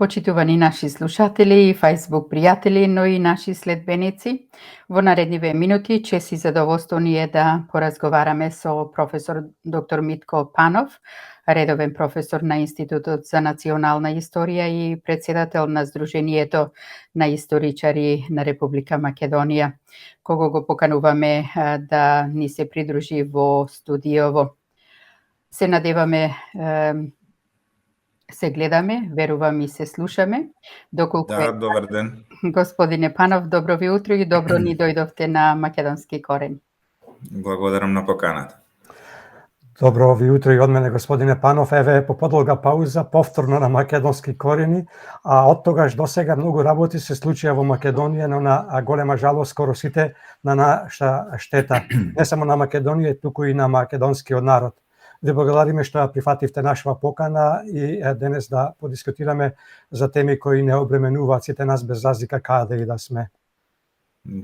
Почитувани наши слушатели, Facebook пријатели, но и наши следбеници, во наредниве минути чест и задоволство ни е да поразговараме со професор доктор Митко Панов, редовен професор на Институтот за национална историја и председател на Сдруженијето на историчари на Република Македонија, кого го покануваме да ни се придружи во студиово. Се надеваме се гледаме, верувам и се слушаме. Доколку Да, добар ден. Господине Панов, добро ви утро и добро ни дојдовте на Македонски корен. Благодарам на поканата. Добро ви утро и од мене, господине Панов. Еве, по подолга пауза, повторно на македонски корени, а од тогаш до сега многу работи се случија во Македонија, но на голема жалост скоро сите на наша штета. Не само на Македонија, туку и на македонскиот народ. Ви благодариме што ја прифативте нашава покана и денес да подискутираме за теми кои не обременуваат сите нас без разлика каде и да сме.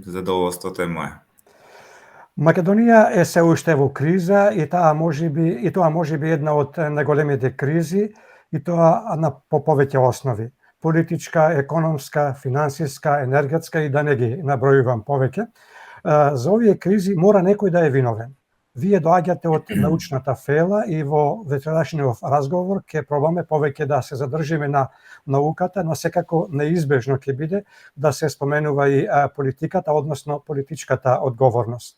Задоволството е мое. Македонија е се уште во криза и тоа можеби една од најголемите кризи и тоа на повеќе основи. Политичка, економска, финансиска, енергетска и да не ги набројувам повеќе. За овие кризи мора некој да е виновен. Вие доаѓате од научната фела и во вечерашниот разговор ќе пробаме повеќе да се задржиме на науката, но секако неизбежно ќе биде да се споменува и политиката, односно политичката одговорност.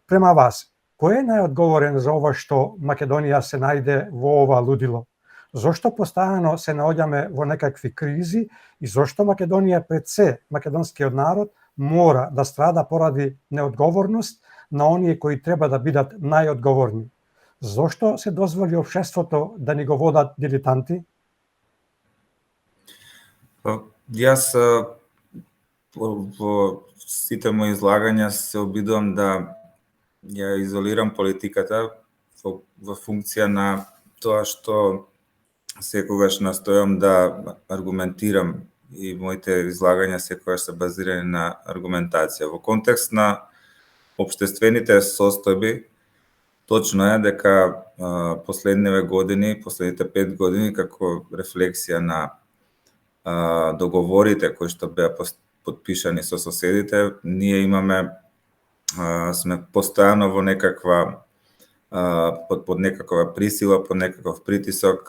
Према вас, кој е најодговорен за ова што Македонија се најде во ова лудило? Зошто постојано се наоѓаме во некакви кризи и зошто Македонија пред се, македонскиот народ, мора да страда поради неодговорност на оние кои треба да бидат најодговорни? Зошто се дозволи општеството да ни го водат дилетанти? Јас во сите мои излагања се обидувам да ја изолирам политиката во функција на тоа што секогаш настојам да аргументирам и моите излагања секогаш се базирани на аргументација. Во контекст на општествените состојби, точно е дека последните 5 години, како рефлексија на договорите кои што беа подпишани со соседите, ние сме постојано во некаква под некаква присила, под некаков притисок,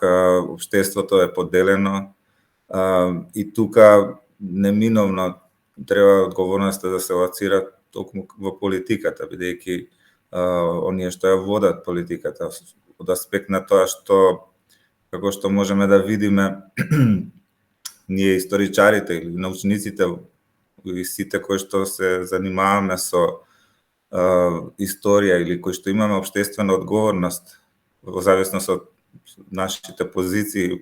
општеството е поделено и тука неминовно треба одговорноста да се лоцира токму во политиката, бидејќи оние што ја водат политиката од аспект на тоа што, како што можеме да видиме, ние историчарите или научниците и сите кои што се занимаваме со историја или кои што имаме општествена одговорност во зависност од нашите позиции,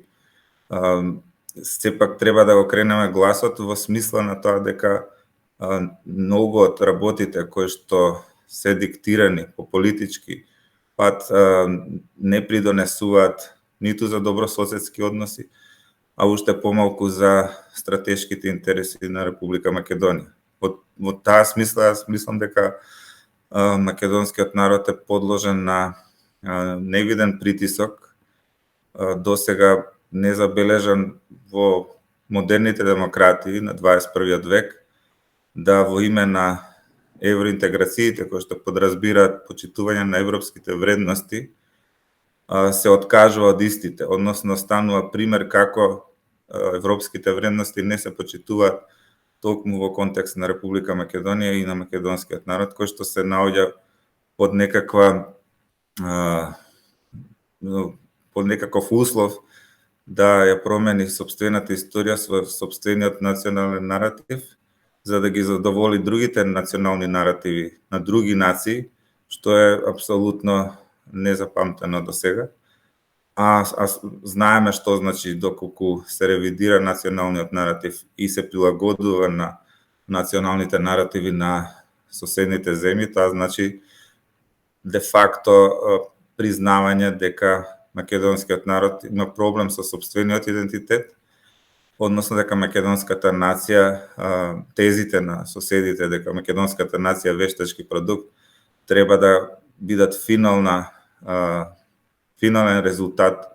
сепак треба да го кренеме гласот во смисла на тоа дека многу од работите кои што се диктирани по политички пат не придонесуваат ниту за добрососедски односи, а уште помалку за стратешките интереси на Република Македонија. Во таа смисла, јас мислам дека македонскиот народ е подложен на невиден притисок, досега незабележан во модерните демократии на 21 век, да во име на евроинтеграциите кои што подразбираат почитување на европските вредности, се откажува од истите, односно станува пример како европските вредности не се почитуваат токму во контекст на Република Македонија и на македонскиот народ, кој што се наоѓа под некаков услов да ја промени сопствената историја со сопствениот национален наратив, за да ги задоволи другите национални наративи на други нации, што е апсолутно незапамтено до сега. А знаеме што значи доколку се ревидира националниот наратив и се прилагодува на националните наративи на соседните земји, тоа значи де факто признавање дека македонскиот народ има проблем со сопствениот идентитет, односно дека македонската нација, тезите на соседите дека македонската нација е вештачки продукт, треба да бидат финален резултат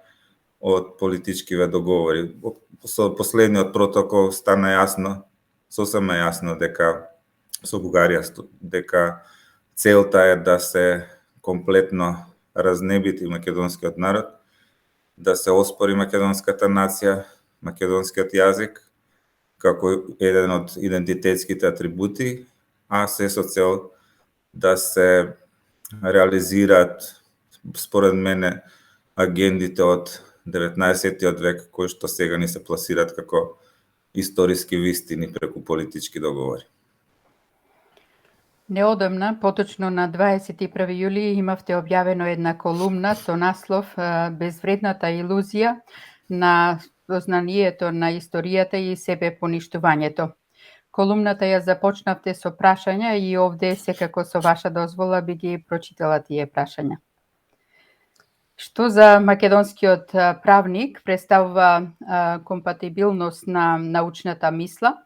од политичкиве договори. Со последниот протокол стана јасно, сосема јасно дека со Бугарија дека целта е да се комплетно разнебити македонскиот народ, да се оспори македонската нација, македонскиот јазик како еден од идентитетските атрибути, а се со цел да се реализираат, според мене, агендите од 19. век, кои што сега ни се пласираат како историски вистини преку политички договори. Неодамна, поточно на 21. јули, имавте објавено една колумна со наслов "Безвредната илузија на познанието на историјата и себе поништувањето". Колумната ја започнавте со прашања и овде секако со ваша дозвола би ги прочитала тие прашања. Што за македонскиот правник представува компатибилност на научната мисла?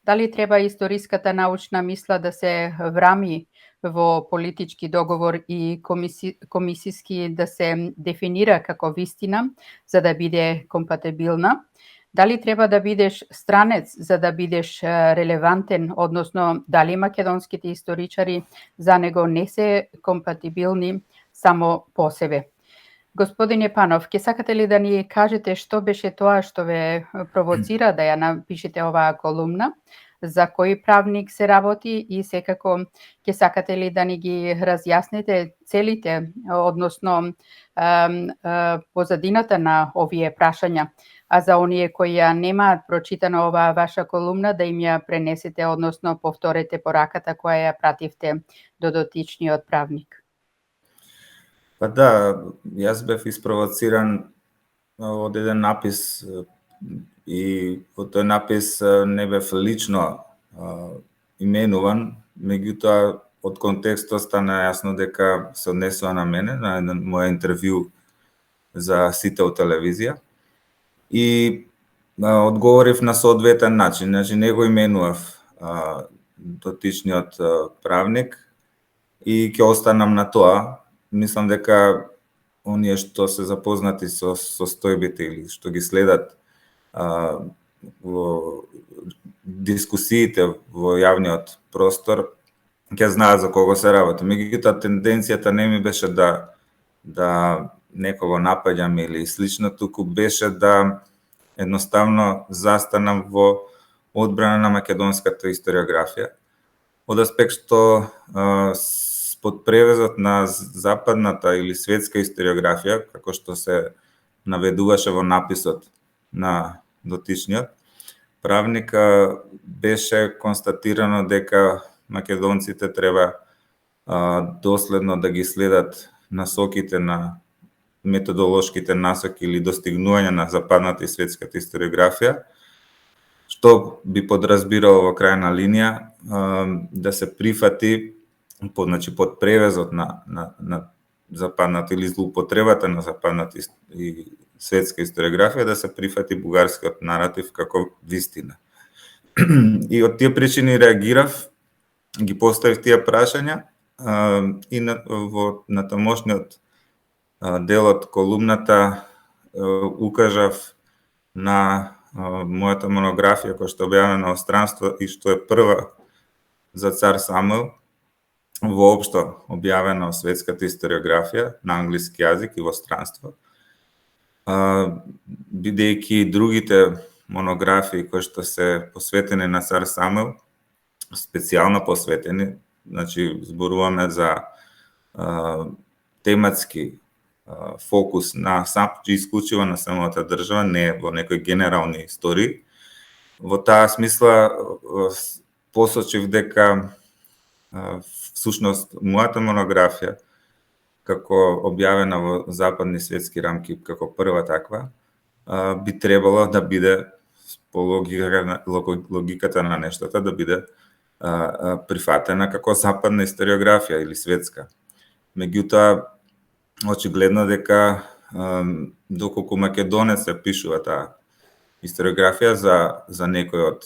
Дали треба историската научна мисла да се врами во политички договор и комисиски да се дефинира како вистина за да биде компатибилна? Дали треба да бидеш странец за да бидеш релевантен, односно дали македонските историчари за него не се компатибилни само по себе? Господине Панов, ќе сакате ли да ни кажете што беше тоа што ве провоцира да ја напишете оваа колумна? За кој правник се работи и секако ќе сакате ли да ни ги разјасните целите, односно позадината на овие прашања, а за оние кои ја немаат прочитано оваа ваша колумна да им ја пренесете, односно повторете пораката која ја пративте до дотичниот правник? Па да, јас бев испровоциран од еден напис и во тој напис не бев лично именуван, меѓутоа од контекстот стана јасно дека се однесува на мене, на еден мој интервју за Сител телевизија и одговорив на соодветен начин, значи не го именував дотичниот правник и ќе останам на тоа. Мислам дека оние што се запознати со состојбите или што ги следат во дискусиите во јавниот простор ќе знаат за кого се работи. Меѓутоа тенденцијата не ми беше да некого напаѓам или слично, туку беше да едноставно застанам во одбрана на македонската историографија. Од аспект што под превезот на западната или светска историографија, како што се наведуваше во написот на дотичниот правник, беше констатирано дека македонците треба доследно да ги следат насоките на методолошките насоки или достигнување на западната и светската историографија, што би подразбирало во крајна линија да се прифати под превезот на западната или злоупотребата на западната и светска историографија да се прифати бугарскиот наратив како вистина. И од тие причини реагирав, ги поставив тие прашања и на тамошниот дел од колумната укажав на мојата монографија која што објавена во Странство и што е прва за цар Самуил, воопшто објавена во светската историографија на англиски јазик и во Странство. Бидејќи другите монографии кои што се посветени на цар Самуил, специјално посветени, значи зборуваме за тематски фокус на исклучиво на самата држава, не во некои генерални истории. Во таа смисла посочив дека всушност мојата монографија како објавена во западни светски рамки како прва таква би требало да биде по логиката на нештата да биде прифатена како западна историографија или светска. Меѓутоа очигледно дека доколку македонец се пишува таа историографија за некој од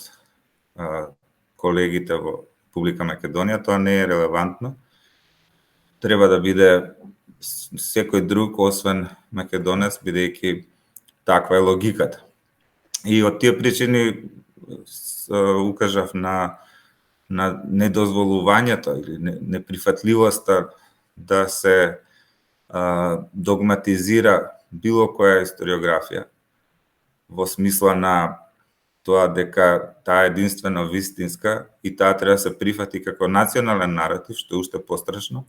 колегите во Република Македонија, тоа не е релевантно. Треба да биде секој друг освен македонец, бидејќи таква е логиката. И од тие причини укажав на недозволувањето или неприфатливоста да се догматизира било која историографија во смисла на тоа дека таа е единствено вистинска и таа треба да се прифати како национален наратив, што е уште пострашно.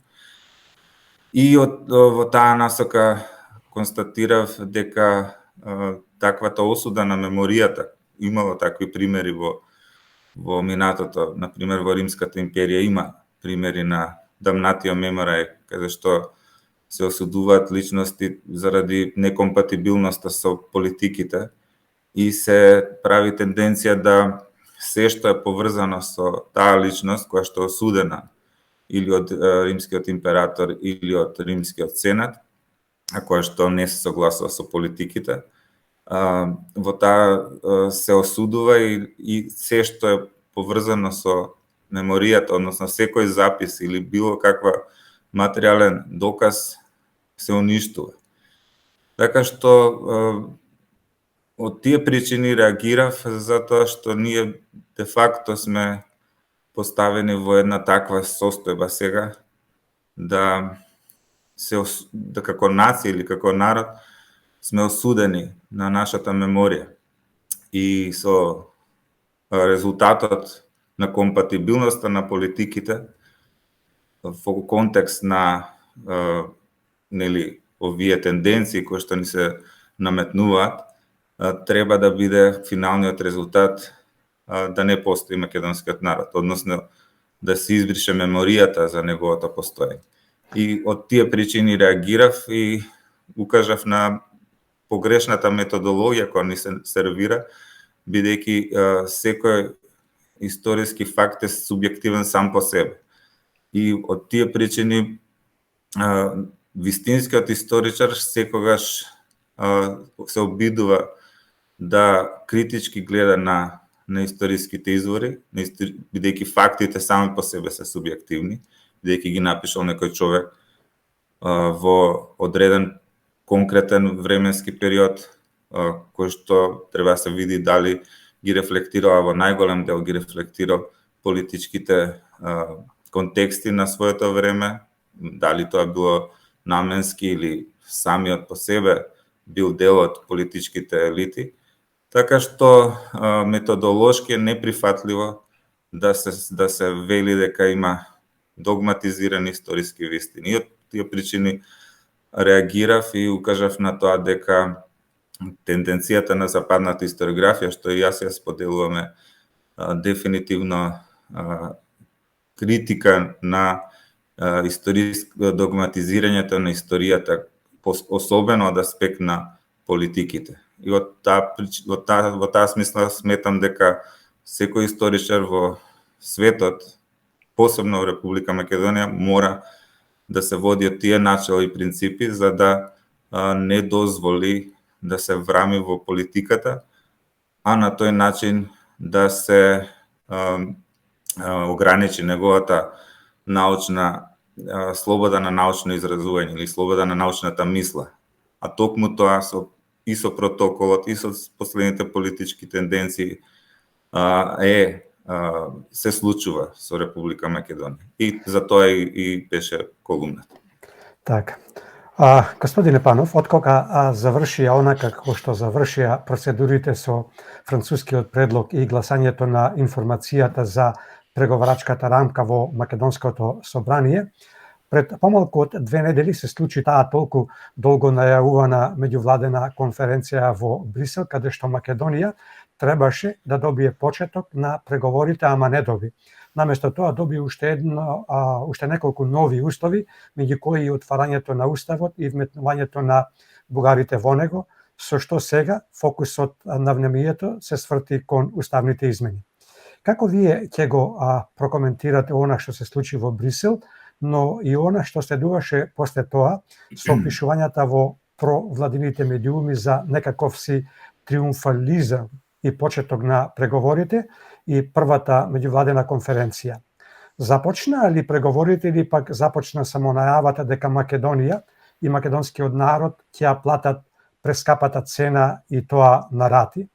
И во таа насока констатирав дека таквата осуда на меморијата, имало такви примери во минатото, например во Римската империја има примери на damnatio memorae, каде што се осудуваат личности заради некомпатибилноста со политиките и се прави тенденција да се што е поврзано со таа личност која што е осудена или од римскиот император или од римскиот сенат, а која што не се согласува со политиките, во таа се осудува и се што е поврзано со меморијата, односно секој запис или било каква материјален доказ се уништува. Така што од тие причини реагирав затоа што ние де факто сме поставени во една таква состојба сега да како нација или како народ сме осудени на нашата меморија и со резултатот на компатибилноста на политиките во контекст на овие тенденции кои што ни се наметнуваат, треба да биде финалниот резултат да не постои македонскиот народ, односно да се избрише меморијата за неговото постоење. И од тие причини реагирав и укажав на погрешната методологија која ни се сервира, бидејќи секој историски факт е субјективен сам по себе. И од тие причини вистинскиот историчар секогаш се обидува да критички гледа на историските извори, бидејќи фактите сами по себе се субјективни, бидејќи ги напишал некој човек во одреден конкретен временски период, кој што треба да се види дали ги рефлектирала во најголем дел ги рефлектирал политичките контексти на своето време, дали тоа било наменски или самиот по себе бил дел од политичките елити. Така што методолошки е неприфатливо да се вели дека има догматизирани историски вистини. И од тие причини реагирав и укажав на тоа дека тенденцијата на западната историографија, што и јас ја споделуваме, дефинитивно критика на догматизирањето на историјата, особено од аспект на политиките. И во таа смисла сметам дека секој историчар во светот, посебно во Република Македонија, мора да се води од тие начела и принципи за да не дозволи да се врами во политиката, а на тој начин да се ограничи неговата научна слобода на научно изразување или слобода на научната мисла. А токму тоа со протоколот и со последните политички тенденции се случува со Република Македонија. И за тоа и беше колумната. Така. Господине Панов, откога завршија онака како што завршија процедурите со францускиот предлог и гласањето на информацијата за преговарачката рамка во Македонското собрание, пред помалку од 2 недели се случи таа толку долго најавувана меѓувладена конференција во Брисел, каде што Македонија требаше да добие почеток на преговорите, ама не доби. Наместо тоа доби уште неколку нови устови, меѓу кои отварањето на уставот и вметнувањето на бугарите во него, со што сега фокусот на вниманието се сврти кон уставните измени. Како вие ќе го прокоментирате она што се случи во Брисел, но и она што следуваше после тоа со опишувањата во провладините медиуми за некаков си триумфализам и почеток на преговорите и првата меѓувладена конференција? Започнаа ли преговорите или пак започна само најавата дека Македонија и македонскиот народ ќе ја платат прескапата цена и тоа на рати.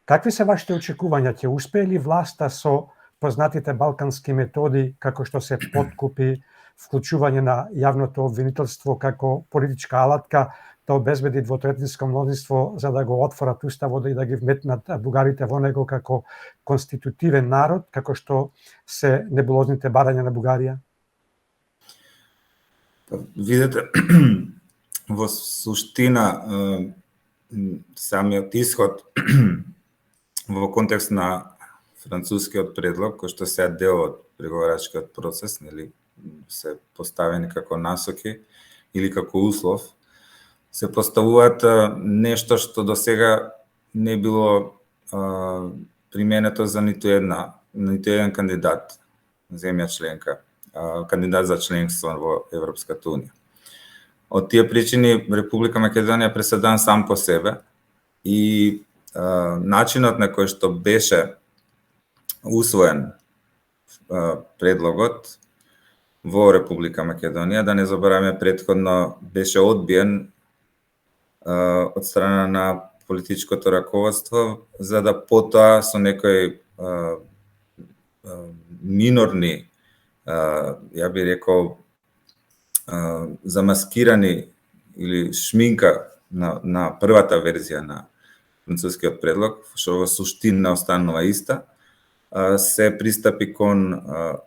Какви се вашите очекувања? Ќе успее ли власта со познатите балкански методи, како што се подкупи, вклучување на јавното обвинителство како политичка алатка, да обезбеди двотретинско мнозинство за да го отворат уставот и да ги вметнат бугарите во него како конститутивен народ, како што се небулозните барања на Бугарија? Видете, во суштина самиот исход во контекст на францускиот предлог, кој што се дел од преговарачкиот процес, нели, се поставени како насоки или како услов, се поставуваат нешто што до сега не било применето за ниту еден кандидат, земја членка, кандидат за членство во Европската унија. Од тие причини Република Македонија е преседан сам по себе и начинот на кој што беше усвоен предлогот во Република Македонија, да не забораваме предходно беше одбиен од страна на политичкото раководство, за да потоа со некои минорни, ја би рекол, замаскирани или шминка на првата верзија на францускиот предлог, што во суштина останува иста, се пристапи кон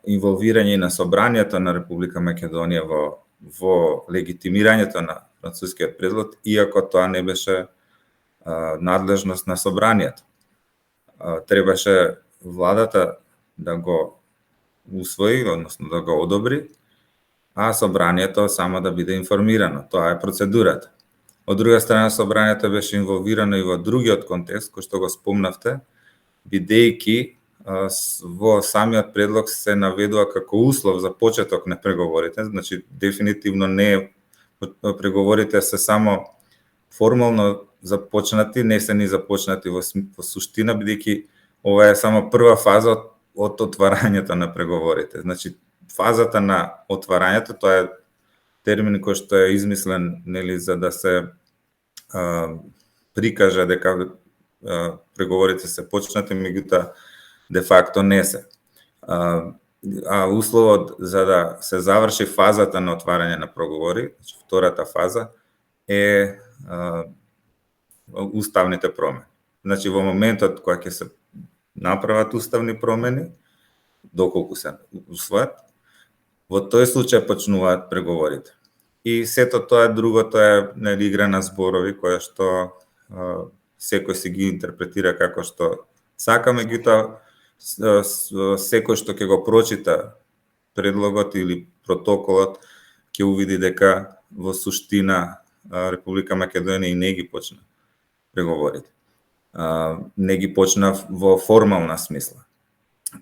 инволвирање на собранието на Република Македонија во легитимирањето на францускиот предлог, иако тоа не беше надлежност на собранието. Требаше владата да го усвои, односно да го одобри, а собранието само да биде информирано. Тоа е процедурата. Од друга страна, собранието беше инволвирано и во другиот контекст, кој што го спомнавте, бидејќи во самиот предлог се наведува како услов за почеток на преговорите, значи дефинитивно не преговорите се само формално започнати, не се ни започнати во суштина, бидејќи ова е само прва фаза од отварањето на преговорите. Значи фазата на отварањето, тоа е термин кој што е измислен, нели, за да се прикаже дека преговорите се почнати, меѓутоа де факто не се. А условот за да се заврши фазата на отварање на преговори, значи втората фаза, е уставните промени. Значи во моментот кога ќе се направат уставни промени, доколку се усвојат, во тој случај почнуваат преговорите. И сето тоа другото е нели игра на зборови, која што секој си ги интерпретира како што сака, меѓутоа секој што ќе го прочита предлогот или протоколот ќе увиди дека во суштина Република Македонија и не ги почна преговорите. Не ги почна во формална смисла.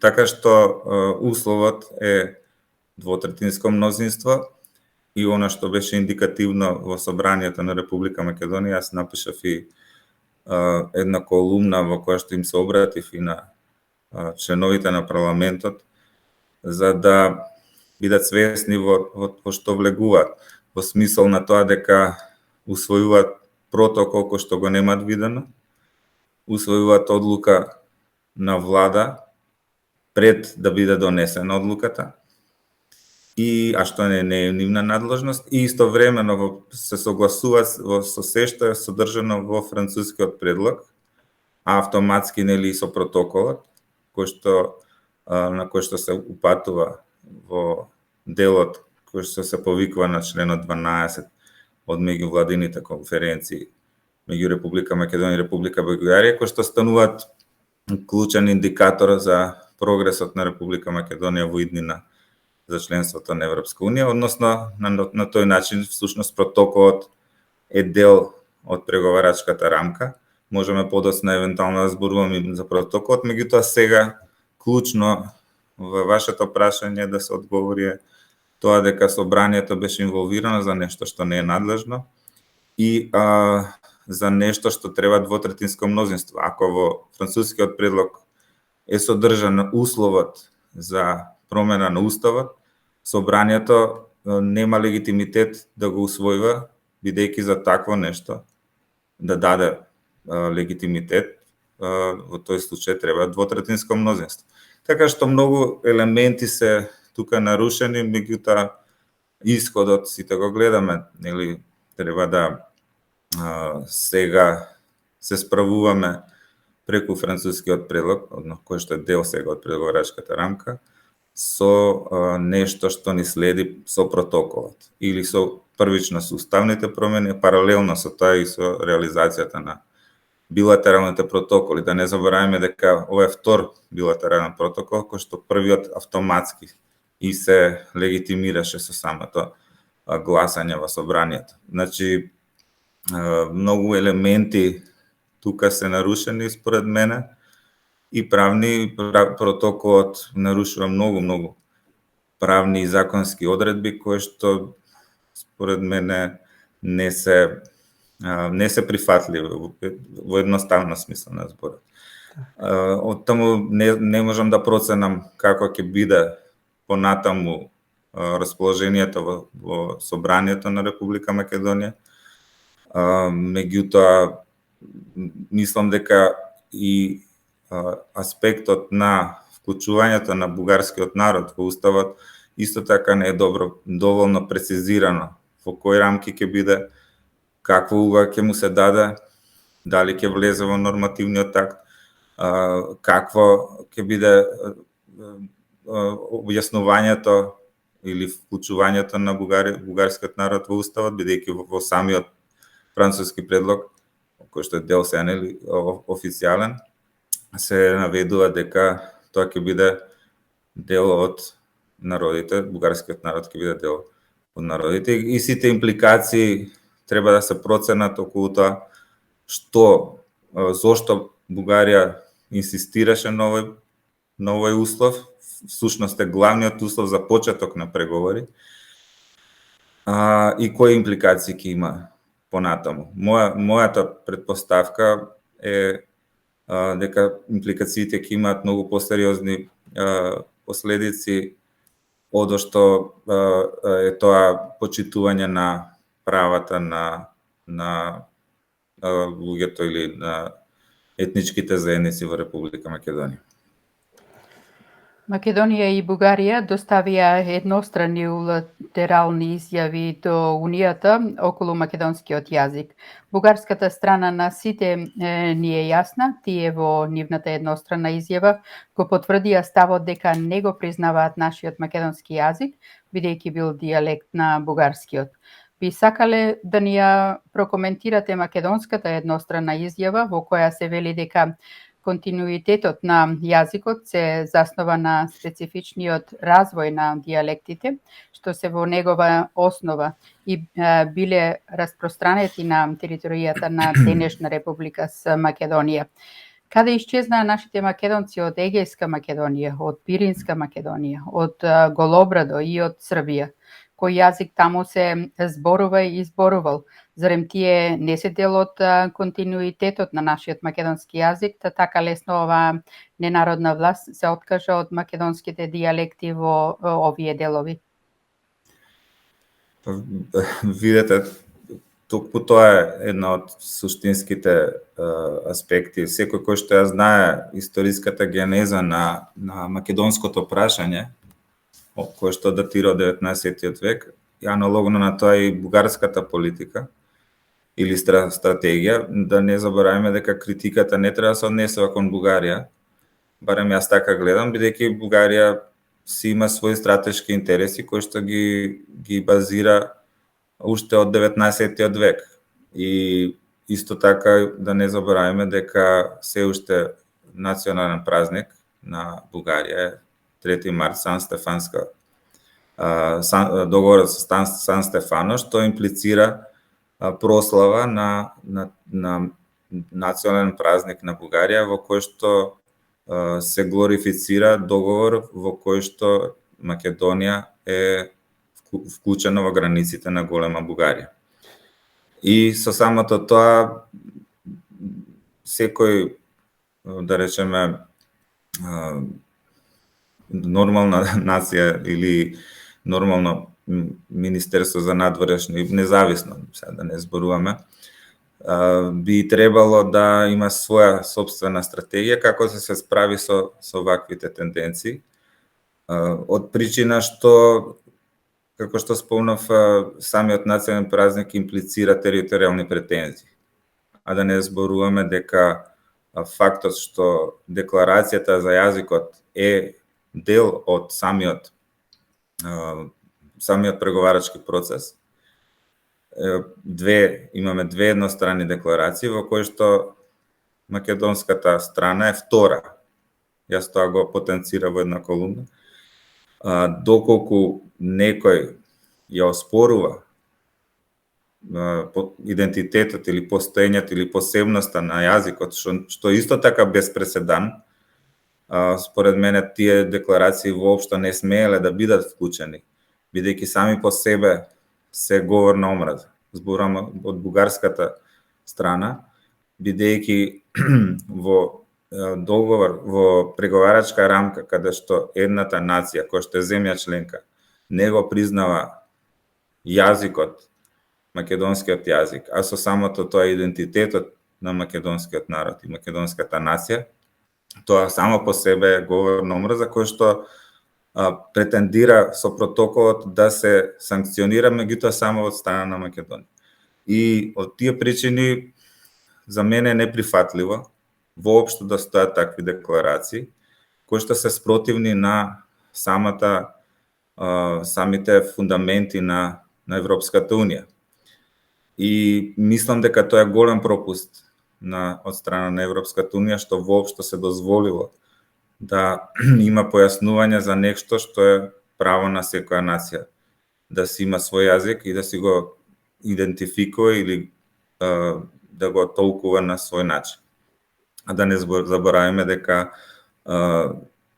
Така што условот е двотретинско мнозинство и она што беше индикативно во собранието на Република Македонија, јас напишав и една колумна во која што им се обратив и на членовите на парламентот, за да бидат свесни во што влегуваат, во смисол на тоа дека усвојуваат протокол кој што го немаат видено, усвојуваат одлука на влада пред да биде донесена одлуката, а што не е нивна надлежност, и истовремено се согласуваат со се што е содржано во францускиот предлог, а автоматски нели со протоколот, на кој што се упатува во делот кој што се повикува на членот 12 од меѓувладините конференции меѓу Република Македонија и Република Бугарија, кои што стануваат клучен индикатор за прогресот на Република Македонија во иднина за членството на Европска унија, односно на тој начин всушност протоколот е дел од преговарачката рамка. Можеме подоцна евентуално да зборуваме за протоколот, меѓутоа сега клучно во вашето прашање да се одговори тоа дека собранието беше инволвирано за нешто што не е надлежно и за нешто што треба двотретинско мнозинство. Ако во францускиот предлог е содржан условот за промена на уставот, собранието нема легитимитет да го усвојува, бидејќи за такво нешто да даде легитимитет, во тој случај треба двотретинско мнозинство. Така што многу елементи се тука нарушени, меѓутоа исходот сите го гледаме, нели, треба да сега се справуваме преку францускиот предлог, кој што е дел сега од преговарачката рамка, со нешто што ни следи со протоколот или со првично со уставните промени, паралелно со тоа и со реализацијата на билатералните протоколи. Да не забораваме дека ова е втор билатерален протокол, кој што првиот автоматски и се легитимираше со самото гласање во собранието. Значи, многу елементи тука се нарушени според мене и правни, протоколот нарушува многу правни и законски одредби кои што според мене не се прифатливи во едноставна смисла на зборот. Од таму не можам да проценам како ќе биде понатаму расположението во собранието на Република Македонија. Меѓутоа, мислам дека и аспектот на вклучувањето на бугарскиот народ во уставот исто така не е доволно прецизирано во кои рамки ќе биде, каква улога ќе му се даде, дали ќе влезе во нормативниот акт, какво ќе биде објаснувањето или вклучувањето на бугарскиот народ во уставот, бидејќи во самиот француски предлог, кој што е дел сен или официјален, се наведува дека тоа ќе биде дел од народите, бугарскиот народ ќе биде дел од народите и сите импликации треба да се проценат околу тоа зошто Бугарија инсистираше на овој услов, всушност е главниот услов за почеток на преговори, и кои импликации ќе има понатаму. Мојата предпоставка е дека импликациите ќе имаат многу посериозни последици од што е тоа почитување на правата на луѓето или на етничките заедници во Република Македонија. Македонија и Бугарија доставија едностранни улатерални изјави до Унијата околу македонскиот јазик. Бугарската страна на сите ни е јасна, тие во нивната едностранна изјава го потврдија ставот дека не го признаваат нашиот македонски јазик, бидејќи бил дијалект на бугарскиот. Би сакале да ни ја прокоментирате македонската едностранна изјава во која се вели дека континуитетот на јазикот се заснова на специфичниот развој на дијалектите, што се во негова основа и биле распространети на територијата на денешна Република Македонија. Каде исчезнаа нашите македонци од Егејска Македонија, од Пиринска Македонија, од Голобрадо и од Србија? Кој јазик таму се зборува и изборувал? Зарем тие не се дел од континуитетот на нашиот македонски јазик, така лесно оваа ненародна власт се откажа од македонските дијалекти во овие делови? Видете, токму тоа е една од суштинските аспекти. Секој кој што ја знае историската генеза на македонското прашање, кој што датира од 19 век, и аналогно на тоа и бугарската политика или стратегија, да не забораваме дека критиката не треба да се однесува кон Бугарија, барем јас така гледам, бидејќи Бугарија си има своји стратешки интереси кои што ги базира уште од 19 век. И исто така да не забораваме дека се уште национален празник на Бугарија 3 март, договорот со Сан Стефано, што имплицира прослава на национален празник на Бугарија, во кој што се глорифицира договор во кој што Македонија е вклучена во границите на голема Бугарија. И со самото тоа, секој, да речеме, нормална нација или нормално Министерство за надворешни, независно, сега да не зборуваме, би требало да има своја собствена стратегија како да се справи со ваквите тенденции. Од причина што, како што спомнав, самиот национален празник имплицира територијални претензии. А да не зборуваме дека фактот што декларацијата за јазикот е дел од самиот преговарачки процес. Имаме две едностранни декларации во кои што македонската страна е втора. Јас тоа го потенцира во една колумна. Доколку некој ја оспорува идентитетот или постоењето или посебноста на јазикот, што исто така без преседан, според мене тие декларации воопшто не смееле да бидат вклучени, бидејќи сами по себе се говор на омраза. Зборувам од бугарската страна, бидејќи во договор, во преговарачка рамка, каде што едната нација, која што е земја членка, не го признава јазикот, македонскиот јазик, а со самото тоа идентитетот на македонскиот народ и македонската нација, тоа само по себе е говор на омраза кој што претендира со протоколот да се санкционира, меѓутоа само од страна на Македонија. И од тие причини за мене е неприфатливо воопшто да стојат такви декларации кои што се спротивни на самите фундаменти на Европската унија. И мислам дека тоа е голем пропуст од страна на Европската унија што воопшто се дозволило да има појаснување за нешто што е право на секоја нација, да си има свој јазик и да си го идентификува или да го толкува на свој начин. А да не забораваме дека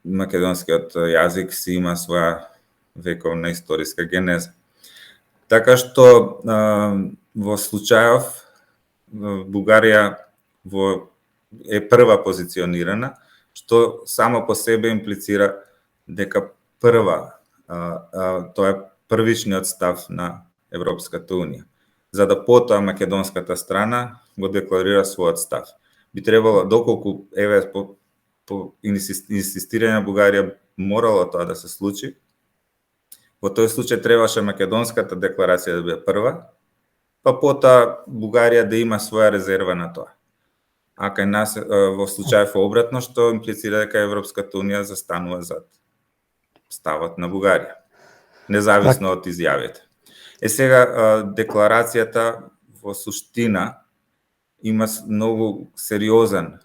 македонскиот јазик си има своја вековна историска генеза. Така што во случајов Бугарија е прва позиционирана, што само по себе имплицира дека тоа е првичниот став на Европската унија. За да потоа македонската страна го декларира својот став. Би требало, доколку по инсистирање на Бугарија морало тоа да се случи, во тој случај требаше македонската декларација да биде прва, па потоа Бугарија да има своја резерва на тоа. А кај нас во случајов обратно, што имплицира дека Европската унија застанува зад ставот на Бугарија, независно од изјавите. Сега декларацијата во суштина има многу сериозен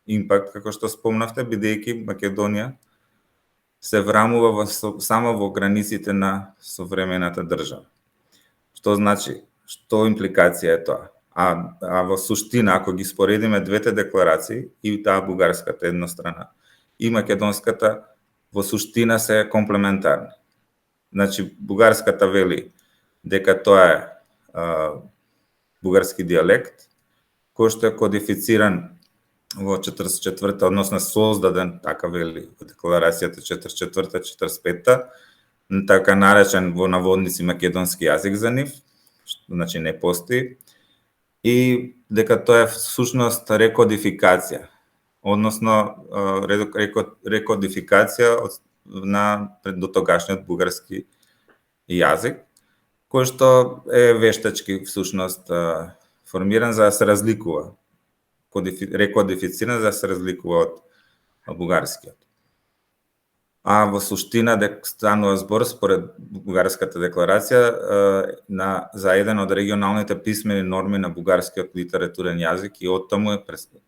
импакт, како што спомнавте, бидејќи Македонија се врамува само во границите на современата држава. Што значи, што импликација е тоа? А во суштина, ако ги споредиме двете декларации, и таа бугарската еднострана, и македонската, во суштина се комплементарни. Значи, бугарската вели дека тоа е бугарски дијалект, кој што е кодифициран во 44-та, односно создаден, така вели во декларацијата 44-та, 45-та, така наречен во наводници македонски јазик за нив, значи не постои, и дека тоа е всушност рекодификација, односно рекодификација на дотогашниот бугарски јазик, кој што е вештачки всушност формиран за да се разликува, рекодифициран за да се разликува од бугарскиот. А во суштина станува збор според бугарската декларација за еден од регионалните писмени норми на бугарскиот литературен јазик и оттаму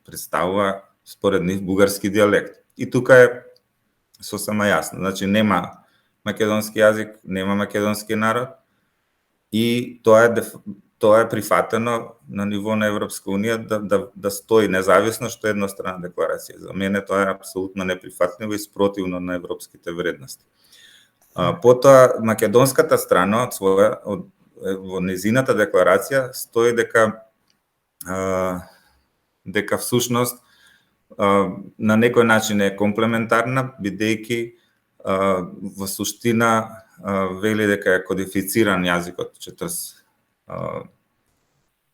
представува според нив бугарски дијалект. И тука е сосема јасно, значи нема македонски јазик, нема македонски народ и тоа е прифатено на ниво на Европска унија да стои независно што е еднострана декларација. За мене тоа е апсолутно неприфатливо и спротивно на европските вредности. Потоа македонската страна во незината декларација стои дека всушност на некој начин е комплементарна, бидејќи во суштина вели дека е кодифициран јазикот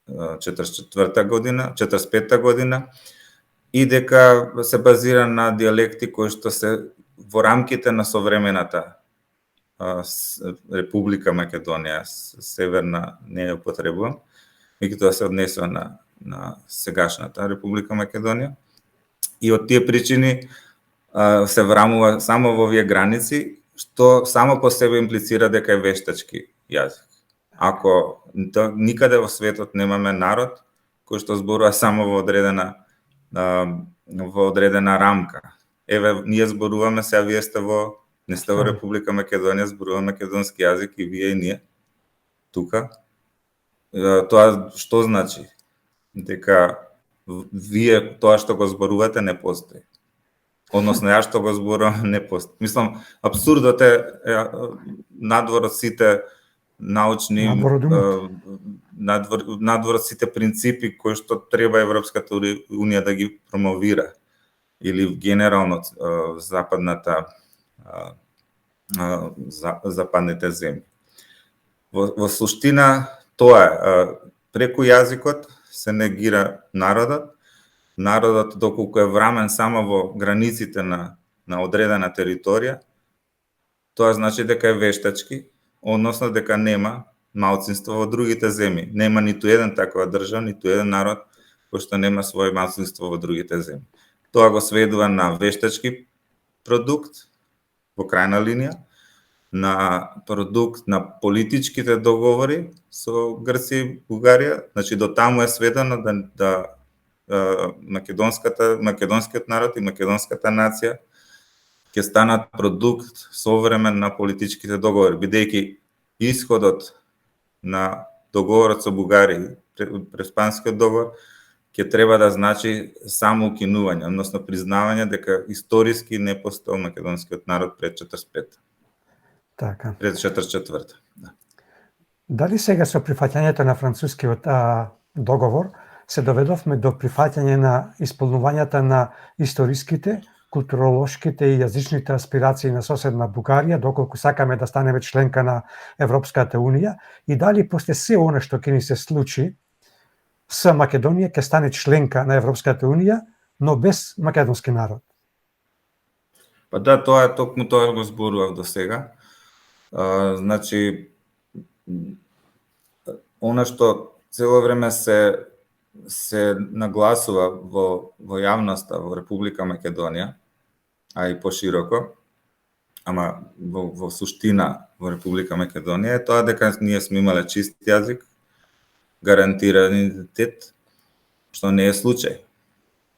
44 година, 45 година, и дека се базира на дијалекти кои што се во рамките на современата Република Македонија, северна не ја употребувам, меѓутоа се однесува на сегашната Република Македонија. И од тие причини се врамува само во овие граници, што само по себе имплицира дека е вештачки јазик. Ако никаде во светот немаме народ кој што зборува само во одредена рамка. Еве, ние зборуваме, сега вие сте не сте во Република Македонија, зборуваме македонски јазик и вие и ние тука. Тоа што значи? Дека вие тоа што го зборувате не постои. Односно, јас што го зборувам не постои. Мислам, абсурдот е надвор од сите научни, надвор од сите принципи кои што треба Европската Унија да ги промовира, или генерално западните земји. Во суштина тоа е, преку јазикот се негира народот. Народот, доколку е врамен само во границите на одредена територија, тоа значи дека е вештачки, односно дека нема малцинство во другите земји. Нема ниту еден такова држава, ниту еден народ кој што нема своје малцинство во другите земји. Тоа го сведува на вештачки продукт, во крајна линија, на продукт на политичките договори со Грција и Бугарија. Значи, до таму е сведено да македонскиот народ и македонската нација ќе станат продукт современ на политичките договори, бидејќи исходот на договорот со Бугарија, Преспанскиот договор, ќе треба да значи само укинување, односно признавање дека историски не постоел македонскиот народ пред 45. Така. Пред 44. Да. Дали сега со прифаќањето на францускиот договор се доведовме до прифаќање на исполнувањата на историските, културолошките и јазичните аспирации на соседна Бугарија, доколку сакаме да станеме членка на Европската Унија, и дали после се она што ќе ни се случи, с Македонија ќе стане членка на Европската Унија, но без македонски народ? Па да, тоа е токму тоа го зборував до сега. Значи, она што цело време се нагласува во јавноста во Република Македонија, а и пошироко, ама во суштина во Република Македонија е тоа дека ние сме имале чист јазик, гарантиран идентитет, што не е случај.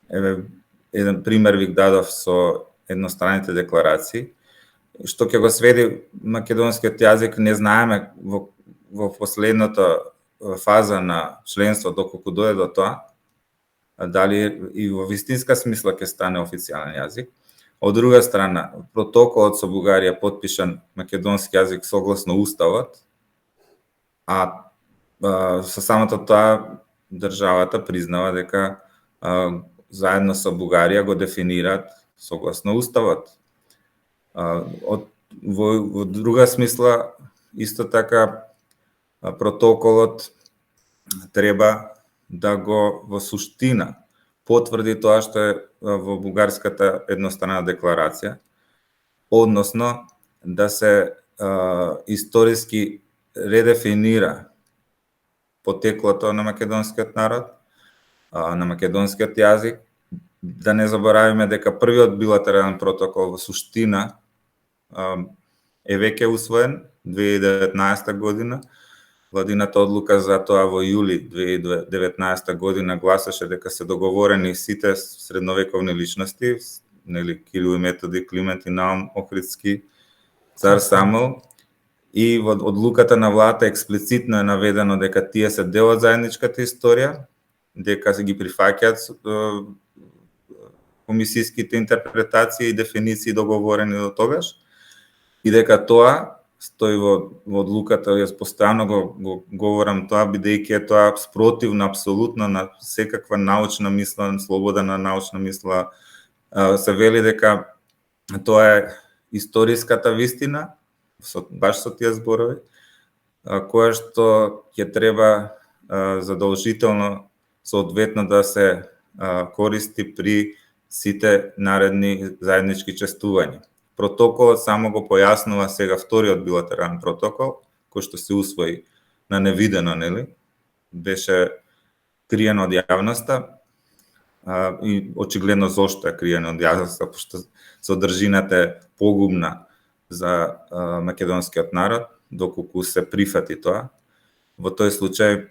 Еве, еден пример ви дадов со едностранните декларации, што ќе го сведи македонскиот јазик, не знаеме во последната фаза на членство, доколку дојде до тоа, дали и во вистинска смисла ќе стане официјален јазик. Од друга страна, протоколот со Бугарија потпишан македонски јазик согласно уставот, а со самото тоа државата признава дека заедно со Бугарија го дефинираат согласно уставот. Во друга смисла, исто така, протоколот треба да го во суштина потврди тоа што е во бугарската едностранна декларација, односно да се историски редефинира потеклото на македонскиот народ, на македонскиот јазик. Да не заборавиме дека првиот билатерален протокол во суштина е веќе усвоен 2019 година. Владината одлука за тоа во јули 2019 година гласеше дека се договорени сите средновековни личности, нели, Кирил и Методи, Климент и Наум Охридски, цар Самуил, и во одлуката на владата експлицитно е наведено дека тие се дел од заедничката историја, дека се ги прифаќаат комисиските интерпретации и дефиниции договорени до тогаш, и дека тоа стои во одлуката, јас постојано го говорам тоа, бидејќи е тоа спротивно апсолутно на секаква научна мисла, слобода на научна мисла. Се вели дека тоа е историската вистина, баш со тие зборови, која што ќе треба задолжително соодветно да се користи при сите наредни заеднички честувања. Протоколот само го појаснува сега вториот билатерален протокол, кој што се усвои на невидено, нели? Беше криен од јавноста, и очигледно зошто е криен од јавноста, пошто содржината е погубна за македонскиот народ, доколку се прифати тоа. Во тој случај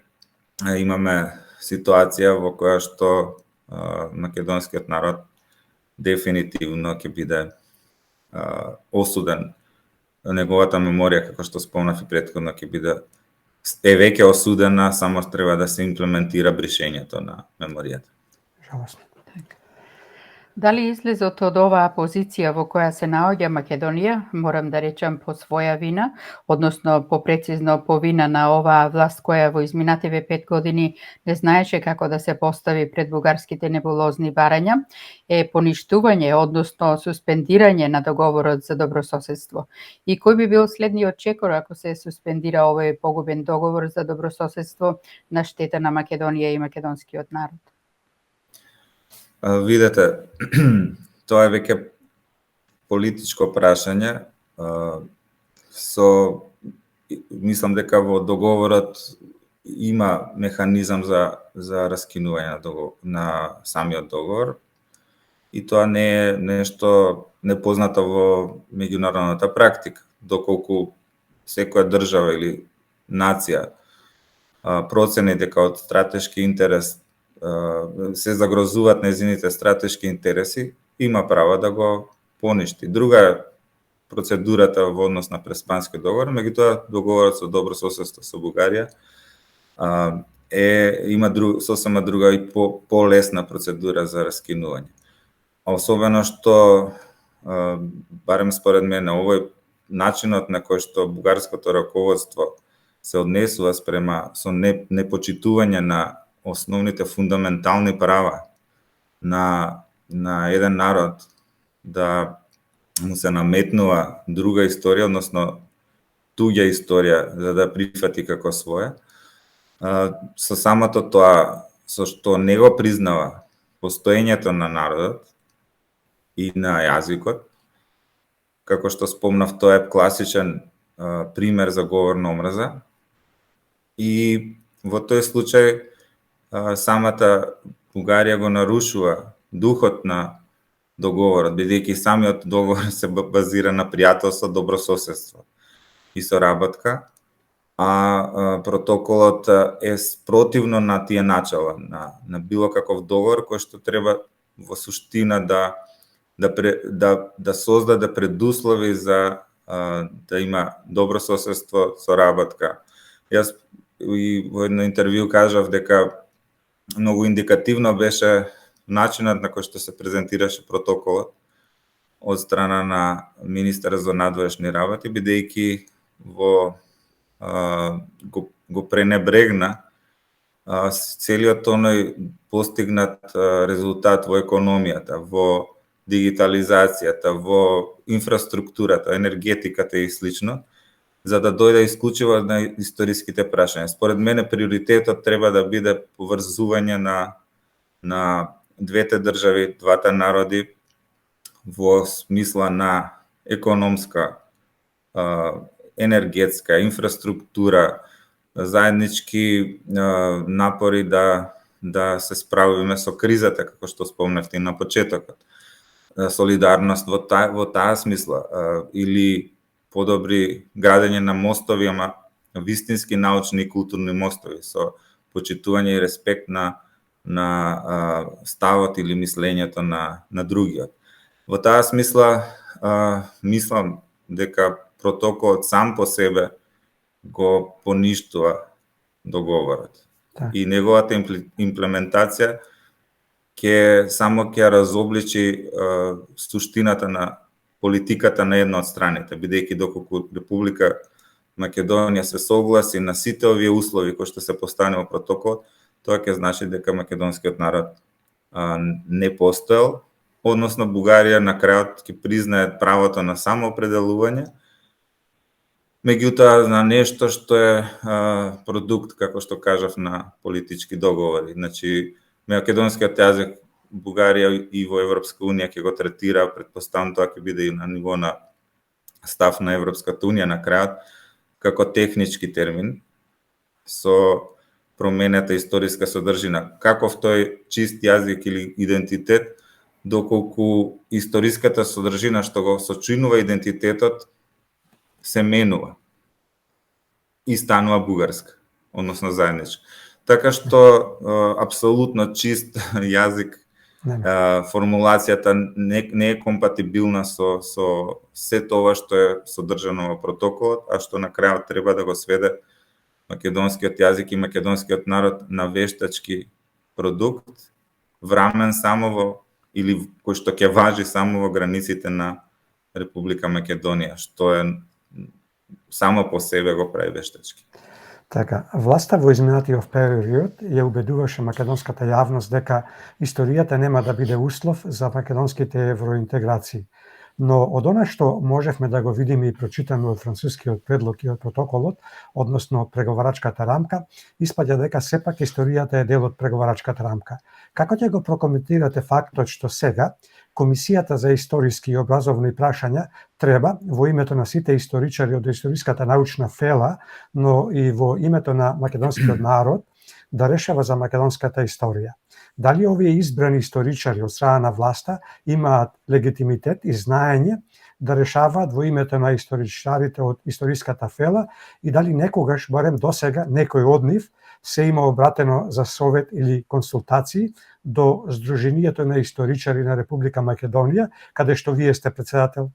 имаме ситуација во која што македонскиот народ дефинитивно ќе биде осуден. Неговата меморија, како што спомнав и претходно, ќе биде веќе осудена, само треба да се имплементира бришењето на меморијата. Žalostno. Дали излезот од оваа позиција во која се наоѓа Македонија, морам да речам по своја вина, односно попрецизно по вина на оваа власт која во изминативе 5 години не знаеше како да се постави пред бугарските небулозни барања, е поништување, односно суспендирање на договорот за добрососедство. И кој би бил следниот чекор ако се суспендира овој погубен договор за добрососедство на штета на Македонија и македонскиот народ? Видете, тоа е веќе политичко прашање. Мислам дека во договорот има механизам за раскинување на самиот договор, и тоа не е нешто непознато во меѓународната практика, доколку секоја држава или нација процени дека од стратешки интерес се загрозуваат нејзините стратешки интереси, има право да го поништи. Друга е процедурата во однос на Преспанскиот договор, меѓутоа договорот со добрососедство со Бугарија има сосема друга и полесна процедура за раскинување. Особено што, барем според мене, овој начинот на кој што бугарското раководство се однесува со непочитување на основните фундаментални права на еден народ, да му се наметнува друга историја, односно туѓа историја, за да прифати како своја. Со самото тоа, со што не го признава постоењето на народот и на јазикот, како што спомнав, тоа е класичен пример за говор на омраза, и во тој случај самата Бугарија го нарушува духот на договорот, бидејќи самиот договор се базира на пријателство, добрососедство и соработка, а протоколот е спротивно на тие начала, на било каков договор кој што треба во суштина да создаде предуслови за да има добрососедство, соработка. Јас и во едно интервју кажав дека многу индикативно беше начинот на кој што се презентираше протоколот од страна на министерот за надворешни работи, бидејќи го пренебрегна целиот оној постигнат резултат во економијата, во дигитализацијата, во инфраструктурата, енергетиката и слично, за да дојде исклучиво на историските прашања. Според мене приоритетот треба да биде поврзување на двете држави, двата народи во смисла на економска, енергетска, инфраструктура, заеднички напори да се справиме со кризата, како што спомнавте на почетокот. Солидарност во таа смисла, или подобри градење на мостови, ама вистински научни и културни мостови, со почитување и респект на ставот или мислењето на другиот. Во таа смисла, мислам дека протоколот сам по себе го поништува договорот. И неговата имплементација само ќе разобличи суштината на политиката на една од страните, бидејќи доколку Република Македонија се согласи на сите овие услови кои што се поставени во протоколот, тоа ќе значи дека македонскиот народ не постоел, односно Бугарија на крајот ќе признае правото на самоопределување меѓутоа на нешто што е продукт, како што кажав, на политички договори. Значи, македонскиот јазик Бугарија и во Европска унија ќе го третира, претпоставам тоа ќе биде и на ниво на став на Европската унија на крајот, како технички термин, со променета историска содржина. Каков тој чист јазик или идентитет, доколку историската содржина што го сочинува идентитетот се менува и станува бугарска, односно заедничка. Така што апсолутно чист јазик, формулацијата не е компатибилна со се тоа што е содржано во протоколот, а што на крајот треба да го сведе македонскиот јазик и македонскиот народ на вештачки продукт, врамен само во, или кој што ќе важи само во границите на Република Македонија, што е само по себе го прави вештачки. Така, власта во изминатиот период ја убедуваше македонската јавност дека историјата нема да биде услов за македонските евроинтеграции. Но од она што можевме да го видиме и прочитаме од францускиот предлог и од протоколот, односно од преговарачката рамка, испаѓа дека сепак историјата е дел од преговарачката рамка. Како ќе го прокоментирате фактот што сега Комисијата за историски и образовни прашања треба во името на сите историчари од историската научна фела, но и во името на македонскиот народ да решава за македонската историја? Дали овие избрани историчари од страна на власта имаат легитимитет и знаење да решаваат во името на историчарите од историската фела и дали некогаш, барем досега, некој од нив се има обратено за совет или консултации до Сдруженијето на историчари на Република Македонија, каде што вие сте председател?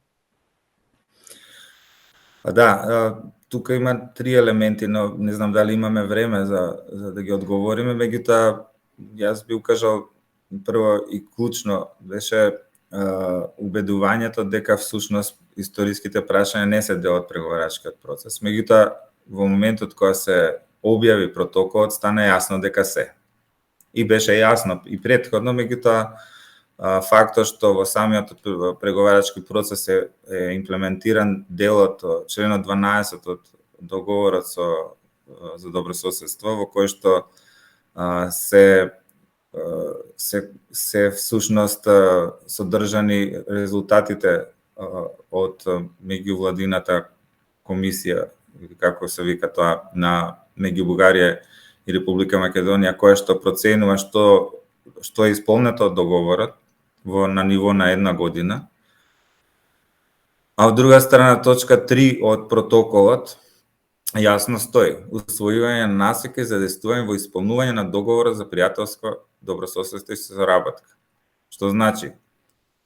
Да, тука има три елементи, но не знам дали имаме време за да ги одговориме, меѓутоа јас би укажал прво и клучно беше убедувањето дека всушност историските прашања не се дел од преговарачкиот процес. Меѓутоа во моментот кога се објави протоколот стана јасно дека се. И беше јасно и претходно, меѓутоа фактот што во самиот преговарачки процес е имплементиран делот членот 12 од договорот за добрососедство, во кој што се всушност содржани резултатите од меѓувладината комисија, како се вика тоа, на меѓу Бугарија и Република Македонија, која што проценува што е исполнето од договорот на ниво на една година. А од друга страна, точка 3 од протоколот јасно стои: усвојување на насоки за действување во исполнување на договорот за пријателско добрососедство и соработка. Што значи,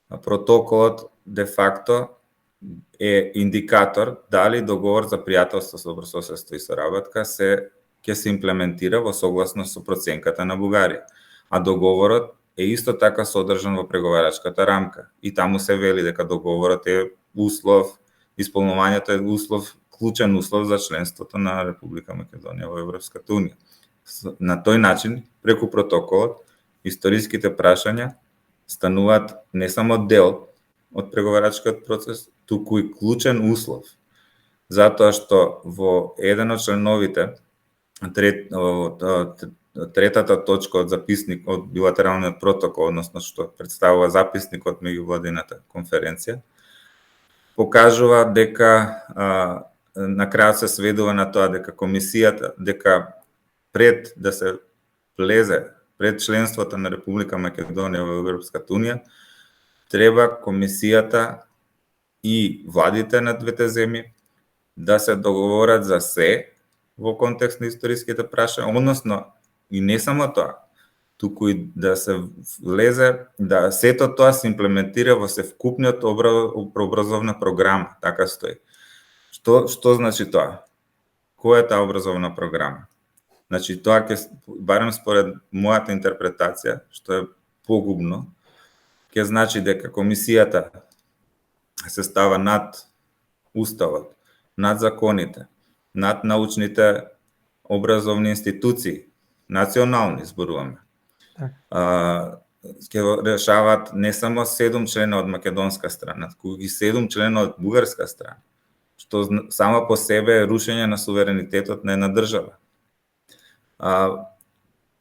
протоколот де факто е индикатор дали договор за пријателство, добрососедство и соработка ќе се имплементира во согласност со проценката на Бугарија. А договорот е исто така содржан во преговарачката рамка. И таму се вели дека договорот е услов, исполнувањето е услов, клучен услов за членството на Република Македонија во Европската унија. На тој начин, преку протоколот, историските прашања стануваат не само дел од преговарачкиот процес, туку и клучен услов. Затоа што во еден од членовите, третата точка од записник од билатералниот протокол, односно што представува записникот меѓувладината конференција, покажува дека на крајот се сведува на тоа дека комисијата, дека пред да се влезе, пред членството на Република Македонија во Европската унија, треба комисијата и владите на двете земји да се договорат за се во контекст на историските прашања, односно и не само тоа, туку и да се влезе, да сето тоа се имплементира во севкупниот образовна програма, така стои. Што значи тоа? Која е таа образовна програма? Значи тоа ќе, барем според мојата интерпретација, што е погубно, ќе значи дека комисијата се става над уставот, над законите, над научните образовни институции, национални зборуваме. Ќе решаваат не само 7 члена од македонска страна, туку и 7 члена од бугарска страна. што само по себе е рушење на суверенитетот на една држава.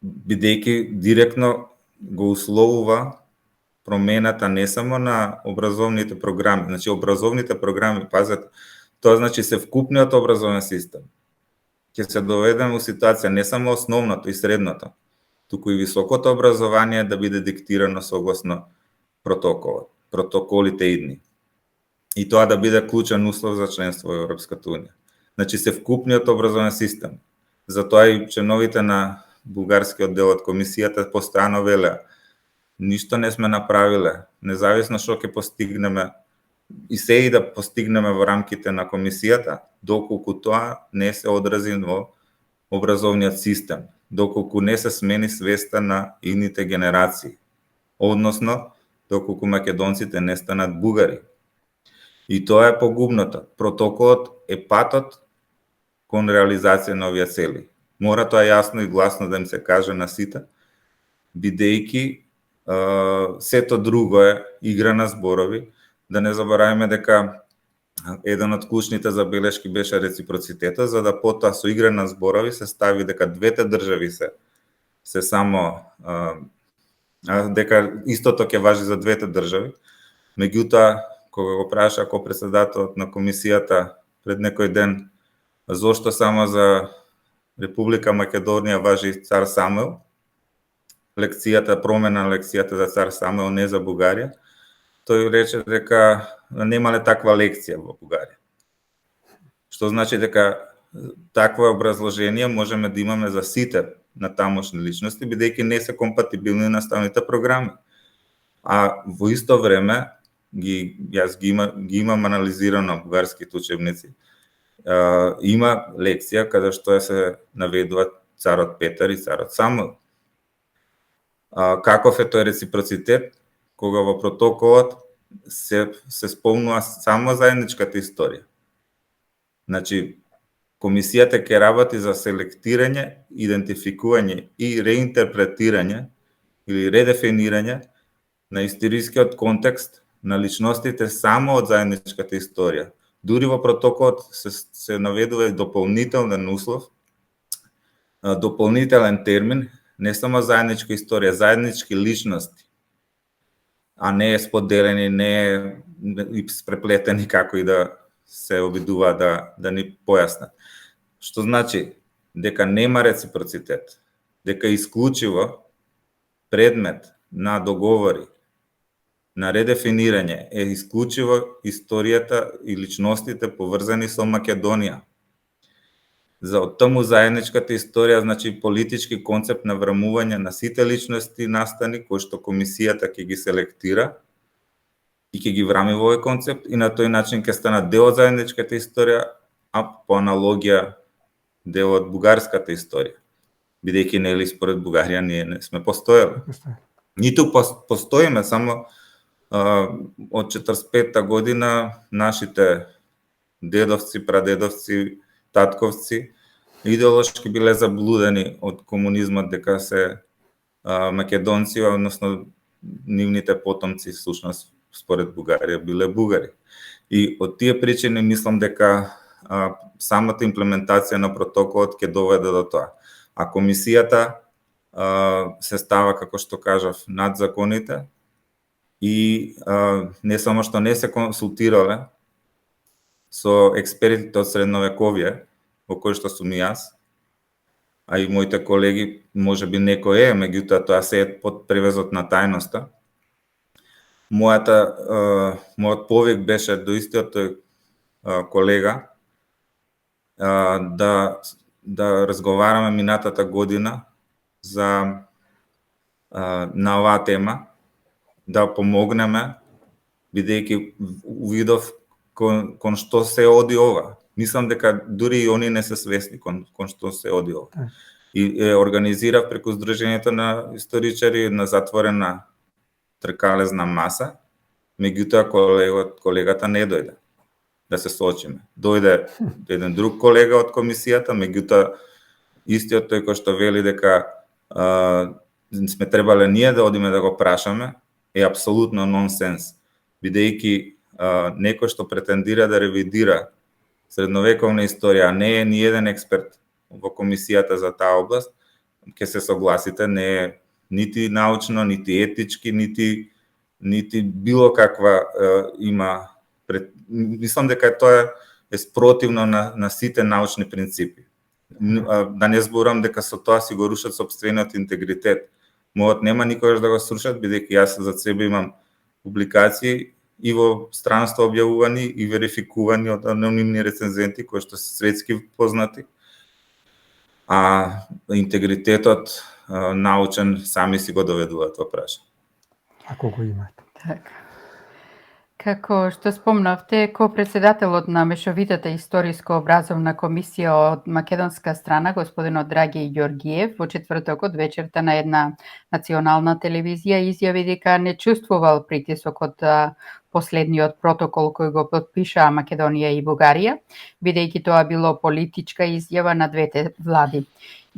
Бидејќи директно го условува промената не само на образовните програми, значи образовните програми, пазете, тоа значи се вкупниот образовен систем. Ќе се доведеме во ситуација не само основното и средното, туку и високото образование да биде диктирано согласно протоколите идни. И тоа да биде клучен услов за членство во Европската унија. Значи се вкупниот образовен систем. Затоа и членовите на бугарскиот дел од комисијата постојано велеа: ништо не сме направиле, независно што ќе постигнеме и се и да постигнеме во рамките на комисијата, доколку тоа не се одрази во образовниот систем, доколку не се смени свеста на идните генерации, односно доколку македонците не станат бугари. И тоа е погубното. Протоколот е патот кон реализација на овие цели. Мора тоа јасно и гласно да им се каже на сите, бидејќи сето друго е игра на зборови. Да не забораваме дека еден од клучните забелешки беше реципроцитета, за да потоа со игра на зборови се стави дека двете држави се само дека истото ќе важи за двете држави. Меѓутоа, кога го праша председателот на комисијата пред некој ден зошто само за Република Македонија важи цар Самуил, промена на лекцијата за цар Самуил, не за Бугарија, тој рече дека немале таква лекција во Бугарија. Што значи дека такво образложение можеме да имаме за сите на тамошни личности, бидејќи не се компатибилни наставните програми. А во исто време јас ги имам анализирано бугарските учебници. Има лекција каде што се наведува царот Петар и царот Самуил. Каков е тој реципроцитет кога во протоколот се спомнува само заедничката историја. Значи, комисијата ќе работи за селектирање, идентификување и реинтерпретирање или редефинирање на историскиот контекст на личностите само од заедничката историја. Дури во протоколот се наведува и дополнителен услов, дополнителен термин, не само заедничка историја, заеднички личности, а не е споделени, не е спреплетени како и да се обидува да ни појаснат. Што значи дека нема реципроцитет, дека исклучиво предмет на договори, на редефинирање е исклучиво историјата и личностите поврзани со Македонија. За таму заедничката историја значи политички концепт на врамување на сите личности настани кои што комисијата ќе ги селектира и ќе ги врами во овој концепт и на тој начин ќе станат дел од заедничката историја, а по аналогија дел од бугарската историја. Бидејќи нели според Бугарија ние не сме постоеле. Ниту постоиме, само од 45-та година нашите дедовци, прадедовци, татковци идеолошки биле заблудени од комунизмот дека се македонци, односно нивните потомци всушност според Бугарија биле бугари. И од тие причини мислам дека самата имплементација на протоколот ќе доведе до тоа. А комисијата се става, како што кажав, над законите и не само што не се консултирале со експертите од средновековие, во кој што сум и јас, а и моите колеги, можеби некој меѓутоа тоа се е под превезот на тајноста. Мојот повик беше до истиот тој колега да разговараме минатата година на оваа тема, да помогнеме, бидејќи видов кон што се оди ова. Мислам дека дури и они не се свесни кон што се оди ова. И организирав преку Сдруженијето на историчари на затворена тркалезна маса, меѓутоа колегата не дојде да се соочиме. Дојде еден друг колега од комисијата, меѓутоа истиот тој кој што вели дека сме требале ние да одиме да го прашаме, е апсолутно нонсенс, бидејќи некој што претендира да ревидира средновековна историја, не е ни еден експерт во комисијата за таа област, ќе се согласите, не е нити научно, нити етички, нити било каква има мислам дека тоа е спротивно на сите научни принципи. Да не зборам дека со тоа си го рушат сопствениот интегритет. Мојот нема никогаш да го срушат, бидејќи јас за себе имам публикации и во странство објавувани и верификувани од анонимни рецензенти кои што се светски познати. А интегритетот научен сами си го доведуваат во прашање. Ако го имате. Така. Како што спомнавте, ко-председателот на Мешовитата историско-образовна комисија од македонска страна, господинот Драги Ѓоргиев, во четвртокот вечерта на една национална телевизија изјави дека не чувствувал притисок од последниот протокол кој го подпишаа Македонија и Бугарија, бидејќи тоа било политичка изјава на двете влади.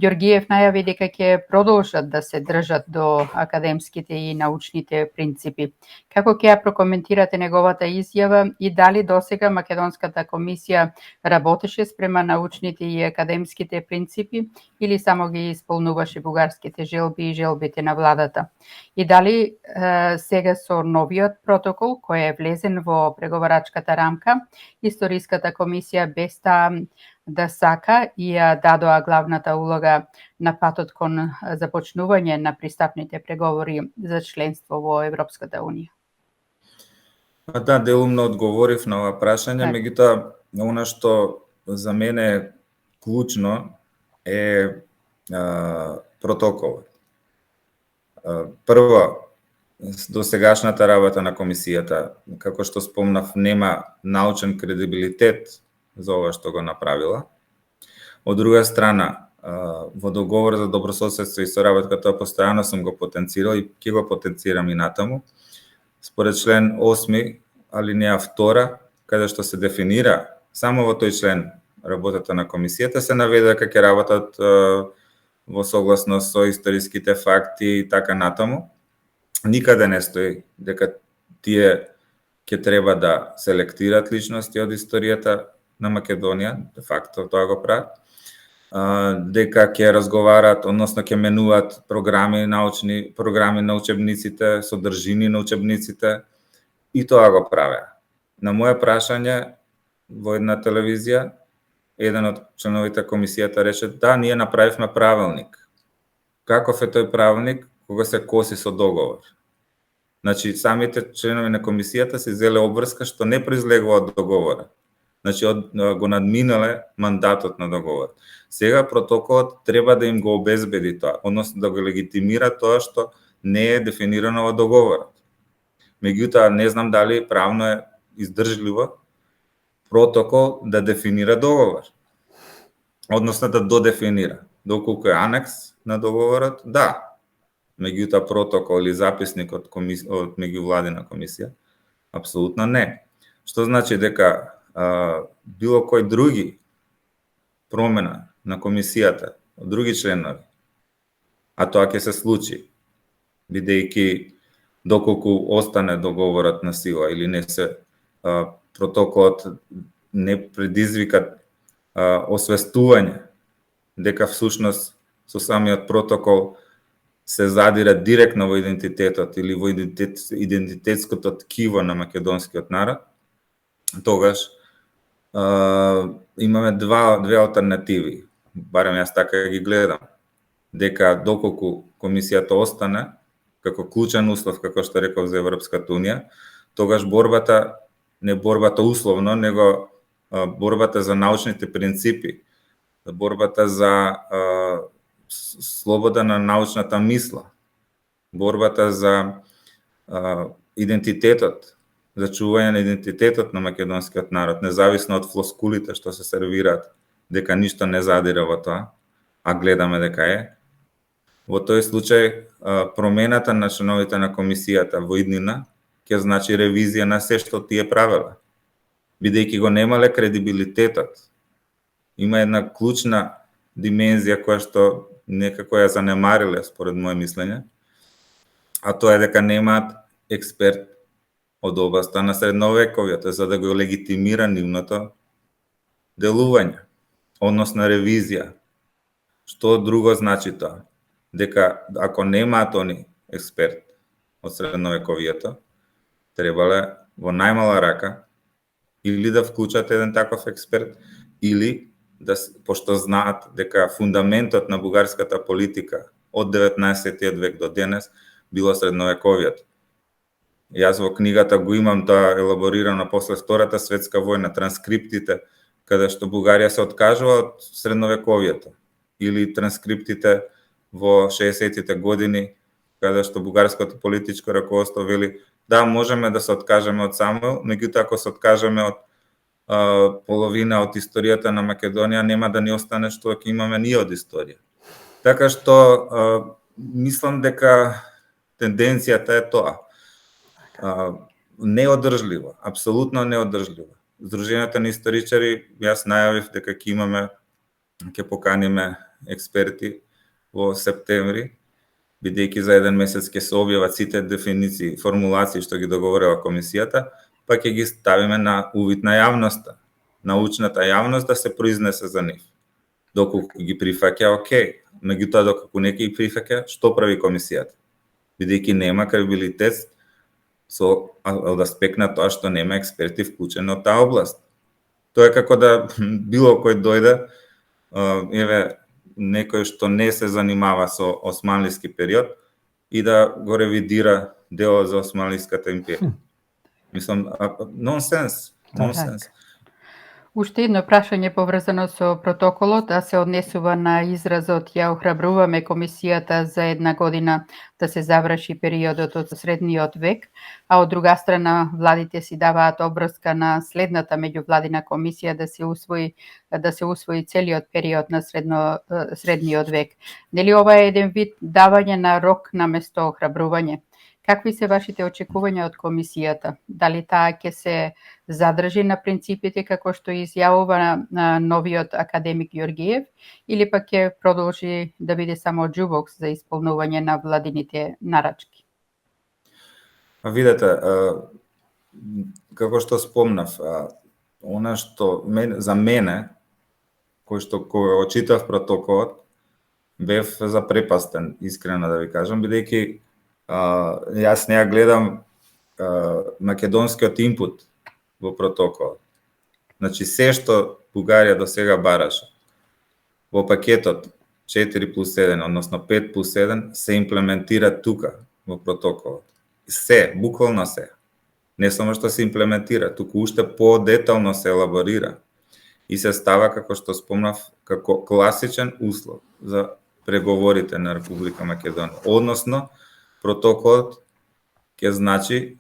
Ѓоргиев најави дека ќе продолжат да се држат до академските и научните принципи. Како ќе ја прокоментирате неговата изјава и дали досега Македонската комисија работеше спрема научните и академските принципи или само ги исполнуваше бугарските желби и желбите на владата? И дали сега со новиот протокол кој е влезен во преговарачката рамка, историската комисија без таа да сака и ја дадоа главната улога на патот кон започнување на пристапните преговори за членство во Европската унија? Да, делумно одговорив на ова прашање, меѓутоа, она што за мене е клучно е протоколот. Прво, досегашната работа на комисијата, како што спомнав, нема научен кредибилитет за ова што го направила. Од друга страна, во договор за добрососедство и соработка, тоа постојано сум го потенцирал и ќе го потенцирам и натаму. Според член 8, алинеја 2, каде што се дефинира само во тој член работата на комисијата, се наведе дека ќе работат во согласност со историските факти и така натаму. Никаде не стои дека тие ќе треба да селектират личности од историјата на Македонија, де факто тоа го прават, дека ќе разговарат, односно ќе менуваат научни програми на учебниците, содржини на учебниците, и тоа го правеа. На моје прашање во една телевизија, еден од членовите комисијата рече: да, ние направивме правилник. Каков е тој правилник кога се коси со договор? Значи, самите членови на комисијата се зеле обврска што не произлегува од договора. Значи, го надминале мандатот на договор. Сега протоколот треба да им го обезбеди тоа, односно да го легитимира тоа што не е дефинирано во договорот. Меѓутоа, не знам дали правно е издржливо протокол да дефинира договор. Односно да додефинира. Доколку е анекс на договорот, да. Меѓутоа, протокол или записник од меѓувладина комисија, апсолутно не. Што значи дека било кој други промена на комисијата, од други членови, а тоа ќе се случи, бидејќи доколку остане договорот на сила или не се протоколот не предизвика освестување дека всушност со самиот протокол се задира директно во идентитетот или во идентитетското ткиво на македонскиот народ, тогаш имаме две алтернативи, барем јас така ги гледам, дека доколку комисијата остане како клучен услов, како што реков за Европската унија, тогаш не борбата условно, него борбата за научните принципи, борбата за слобода на научната мисла, борбата за идентитетот, за чување на идентитетот на македонскиот народ, независно од флоскулите што се сервираат, дека ништо не задира во тоа, а гледаме дека е. Во тој случај, промената на членовите на комисијата во иднина ќе значи ревизија на се што тие правеле, бидејќи го немале кредибилитетот. Има една клучна димензија која што некако ја занемариле, според моје мислење, а тоа е дека немаат експерт од областа на средновековието, за да го легитимира нивното делување, односно ревизија. Што друго значи тоа? Дека ако немаат они експерт од средновековието, требале во најмала рака или да вклучат еден таков експерт, или да, пошто знаат дека фундаментот на бугарската политика од 19 век до денес било средновековието. Јас во книгата го имам тоа елаборирано после Втората светска војна, транскриптите, каде што Бугарија се откажува од средновековието, или транскриптите во 60-тите години, каде што бугарското политичко раководство вели да, можеме да се откажеме од Самуил, меѓутоа ако се откажеме од половина од историјата на Македонија, нема да ни остане што ќе имаме ние од историја. Така што мислам дека тенденцијата е тоа. Неодржливо, апсолутно неодржливо. Сдруженијето на историчари, јас најавив дека ќе поканиме експерти во септември, бидејќи за еден месец ќе се објават сите дефиниции, формулации што ги договорила комисијата, па ќе ги ставиме на увид на јавноста, научната јавност да се произнесе за нив. Доколку ги прифаќа, окей, меѓутоа доколку не ги прифаќа, што прави комисијата? Бидејќи нема кредибилитет од аспект на тоа што нема експерти вклучени од таа област. Тоа е како да било кој дојде, некој што не се занимава со османлиски период и да го ревидира делот за Османлиската империја. Мислам, нонсенс. Уште едно прашање поврзано со протоколот, да се однесува на изразот ја охрабруваме комисијата за една година да се заврши периодот од средниот век, а од друга страна владите си даваат обврска на следната меѓувладина комисија да се усвои целиот период на средниот век. Нели ова е еден вид давање на рок наместо охрабрување? Какви се вашите очекувања од комисијата? Дали таа ќе се задржи на принципите како што изјавува на новиот академик Ѓоргиев, или пак ќе продолжи да биде само џубокс за исполнување на владините нарачки? Видете, како што спомнав, она што за мене, кој очитав протоколот, бев запрепастен, искрено да ви кажам, бидејќи јас не ја гледам македонскиот инпут во протоколот. Значи, се што Бугарија до сега бараше во пакетот 4+1, односно 5+1, се имплементира тука во протоколот. Се, буквално се. Не само што се имплементира, туку уште по-детално се елаборира и се става, како што спомнав, како класичен услов за преговорите на Република Македонија. Односно, протоколот ќе значи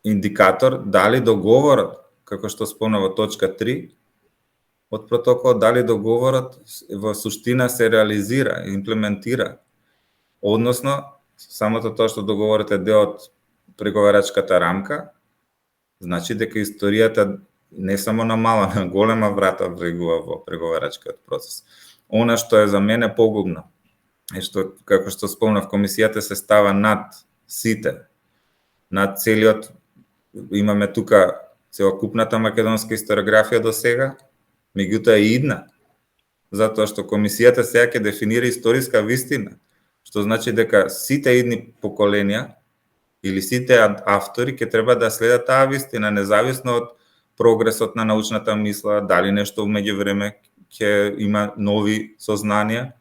индикатор дали договорот, како што спомна во точка 3 од протоколот, дали договорот во суштина се реализира, имплементира. Односно, самото тоа што договорот е дел од преговарачката рамка, значи дека историјата не само на мала, на голема врата влегува во преговарачкиот процес. Она што е за мене погубно е што, како што спомнав, комисијата се става над сите, над целиот, имаме тука целокупната македонска историографија до сега, меѓутоа и идна, затоа што комисијата сега ќе дефинира историска вистина, што значи дека сите идни поколенија или сите автори ќе треба да следат таа вистина, независно од прогресот на научната мисла, дали нешто меѓувреме ќе има нови сознанија,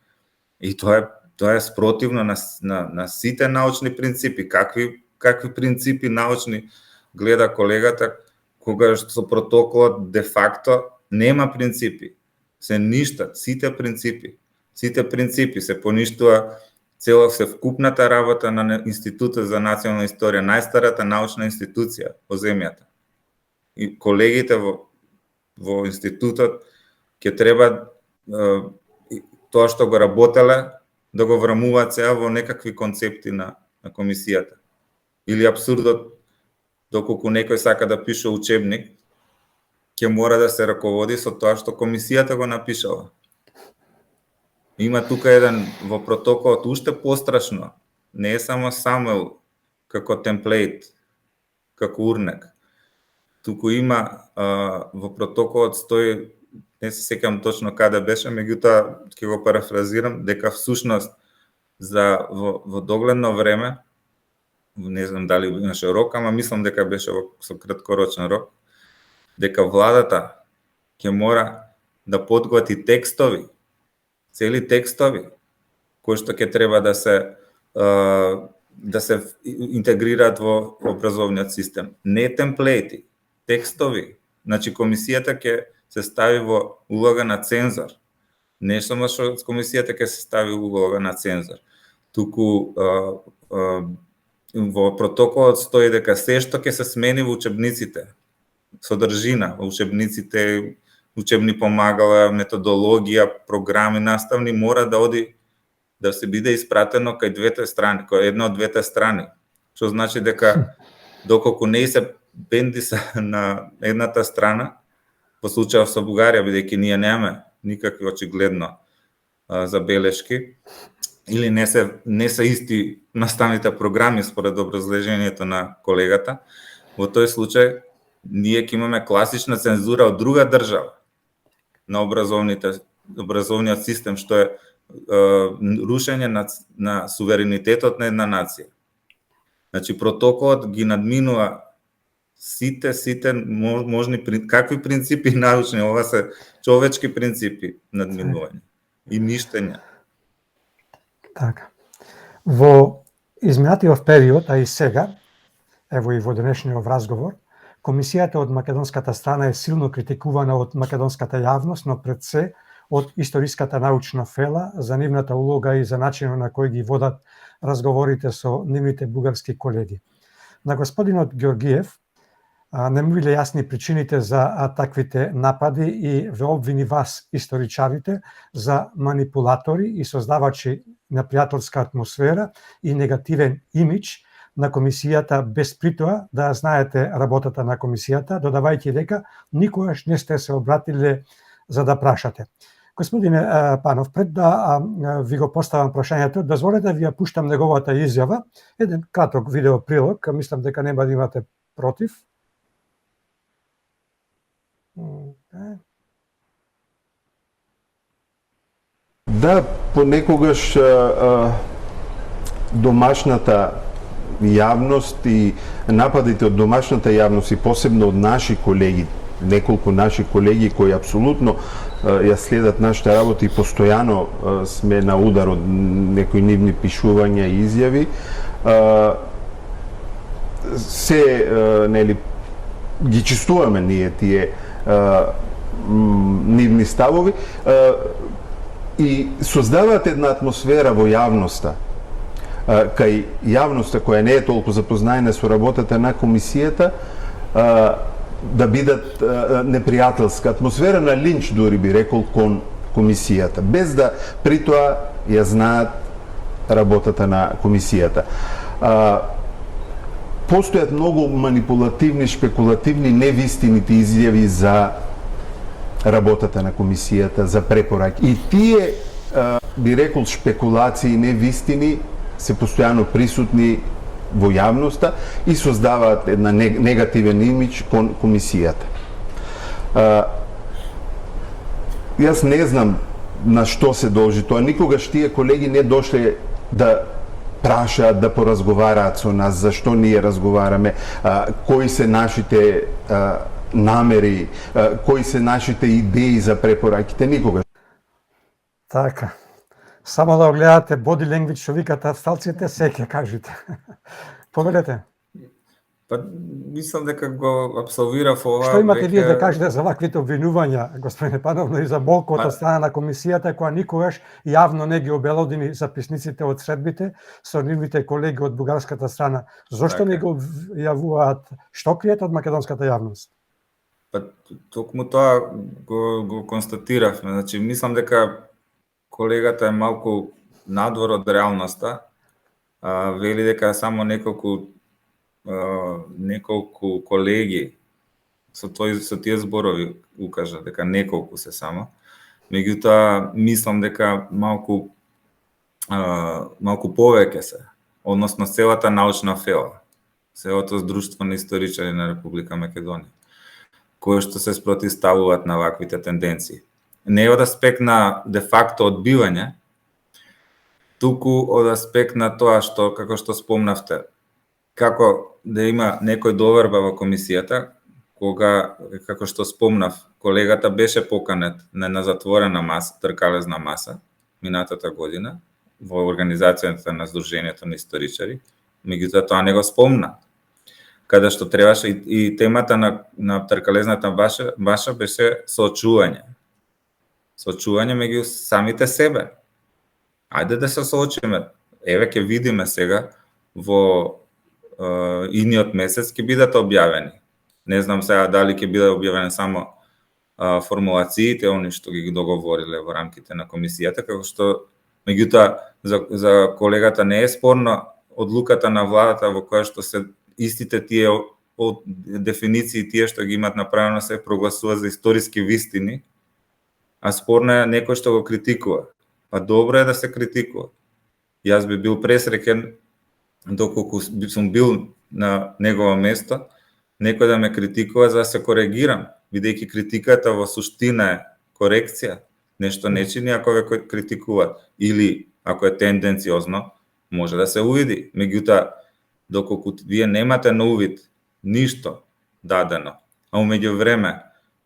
и тоа е спротивно на сите научни принципи. Какви принципи научни гледа колегата, кога со протоколот де факто нема принципи, се ништат сите принципи. Сите принципи се поништува цело се вкупната работа на Институтот за национална историја, најстарата научна институција во земјата. И колегите во институтот ќе треба тоа што го работеле да го врамуваат сега во некакви концепти на комисијата. Или абсурдот, доколку некој сака да пише учебник, ќе мора да се раководи со тоа што комисијата го напишала. Има тука еден во протоколот уште пострашно, не е само Самуил како темплейт, како урнек. туку има во протоколот стои, не се сеќавам точно каде беше, меѓутоа ќе го парафразирам, дека всушност во догледно време, не знам дали имаше рок, ама мислам дека беше со краткорочен рок, дека владата ќе мора да подготви текстови, цели текстови, кои што ќе треба да се интегрираат во образовниот систем. Не темплети, текстови. Значи, комисијата ќе се стави во улога на цензор. Не само што комисијата ќе се стави во улога на цензор. Туку во протоколот стои дека се што ќе се смени во учебниците, содржина во учебниците, учебни помагала, методологија, програми наставни, мора да оди да се биде испратено кај двете страни, кај една од двете страни. Што значи дека доколку не се бенди на едната страна, во случајот со Бугарија, бидејќи ние немаме никакви очигледно забелешки, или не се исти наставните програми според образложението на колегата, во тој случај ние ќе имаме класична цензура од друга држава на образовниот систем, што е рушење на суверенитетот на една нација. Значи, протоколот ги надминува сите можни, какви принципи научни, ова се човечки принципи надминување и миштења. Така. Во изминатиот период, а и сега, ево и во денешниот разговор, комисијата од македонската страна е силно критикувана од македонската јавност, но пред се од историската научна фела за нивната улога и за начинот на кој ги водат разговорите со нивните бугарски колеги. На господинот Георгиев не му биле јасни причините за таквите напади и ве обвини вас, историчарите, за манипулатори и создавачи на пријателска атмосфера и негативен имидж на комисијата, без притоа да знаете работата на комисијата, додавајќи дека никогаш не сте се обратиле за да прашате. Господине Панов, пред да ви го поставам прашањето, дозволете да ви ја пуштам неговата изјава, еден краток видео прилог, мислам дека нема да имате против. Да, понекогаш домашната јавност и нападите од домашната јавност и посебно од наши колеги, неколку наши колеги кои апсолутно ја следат нашите работи и постојано сме на удар од некои нивни пишувања и изјави, се нели ги чистуваме ние тие нивни ставови и создаваат една атмосфера во јавноста, кај јавноста која не е толку запознаена со работата на комисијата, да бидат непријателска атмосфера на линч, дури би рекол, кон комисијата, без да притоа ја знаат работата на комисијата. Постојат многу манипулативни, шпекулативни, невистините изјави за работата на комисијата, за препораки. И тие, би рекол, шпекулации, невистини се постојано присутни во јавноста и создаваат една негативен имидж кон комисијата. Јас не знам на што се должи тоа. Никогаш тие колеги не дошле да прашаат, да поразговараат со нас, зашто ние разговараме, кои се нашите намери, кои се нашите идеи за препораките, никогаш. Така. Само да огледате body language, што викат австралците, се ќе кажете. Повелете. Па, мислам дека го абсолвирав ова. Што имате вие да кажете за ваквите обвинувања, господине Панов, и за болкот од страна на комисијата, која никогаш јавно не ги обелодени записниците од средбите со нивните колеги од бугарската страна? Зошто не го јавуваат? Што кријат од македонската јавност? Па, токму тоа го констатиравме. Значи, мислам дека колегата е малку надвор од реалноста. Вели дека само неколку колеги со тие зборови укажа дека неколку се само. Меѓутоа мислам дека малку повеќе се, односно целата научна фела, целото друштво на историчари на Република Македонија. кои што се спротивставуваат на ваквите тенденции. Не од аспект на де факто одбивање, туку од аспект на тоа што, како што спомнавте, како да има некој доверба во комисијата, кога, како што спомнав, колегата беше поканет на една затворена маса, тркалезна маса, минатата година, во организацијата на Сдруженијето на историчари, меѓутоа тоа не го спомна. Каде што требаше и темата на тркалезната баша беше соочување. Соочување меѓу самите себе. Ајде да се соочиме. Еве ќе видиме сега во идниот месец ќе бидат објавени. Не знам сега дали ќе биде објавени само формулациите, они што ги договориле во рамките на комисијата, како што меѓутоа за колегата не е спорно одлуката на владата во која што се истите тие од дефиниции тие што ги имат направено се прогласува за историски вистини, а спорно е некој што го критикува. Па добро е да се критикува. Јас би бил пресреќен доколку сум бил на негово место, некој да ме критикува за да се коригирам, бидејќи критиката во суштина е корекција, нешто не чини ако ве критикуваат, или ако е тенденциозно, може да се увиди. Меѓутоа, доколку вие немате на увид ништо дадено, а умеѓу време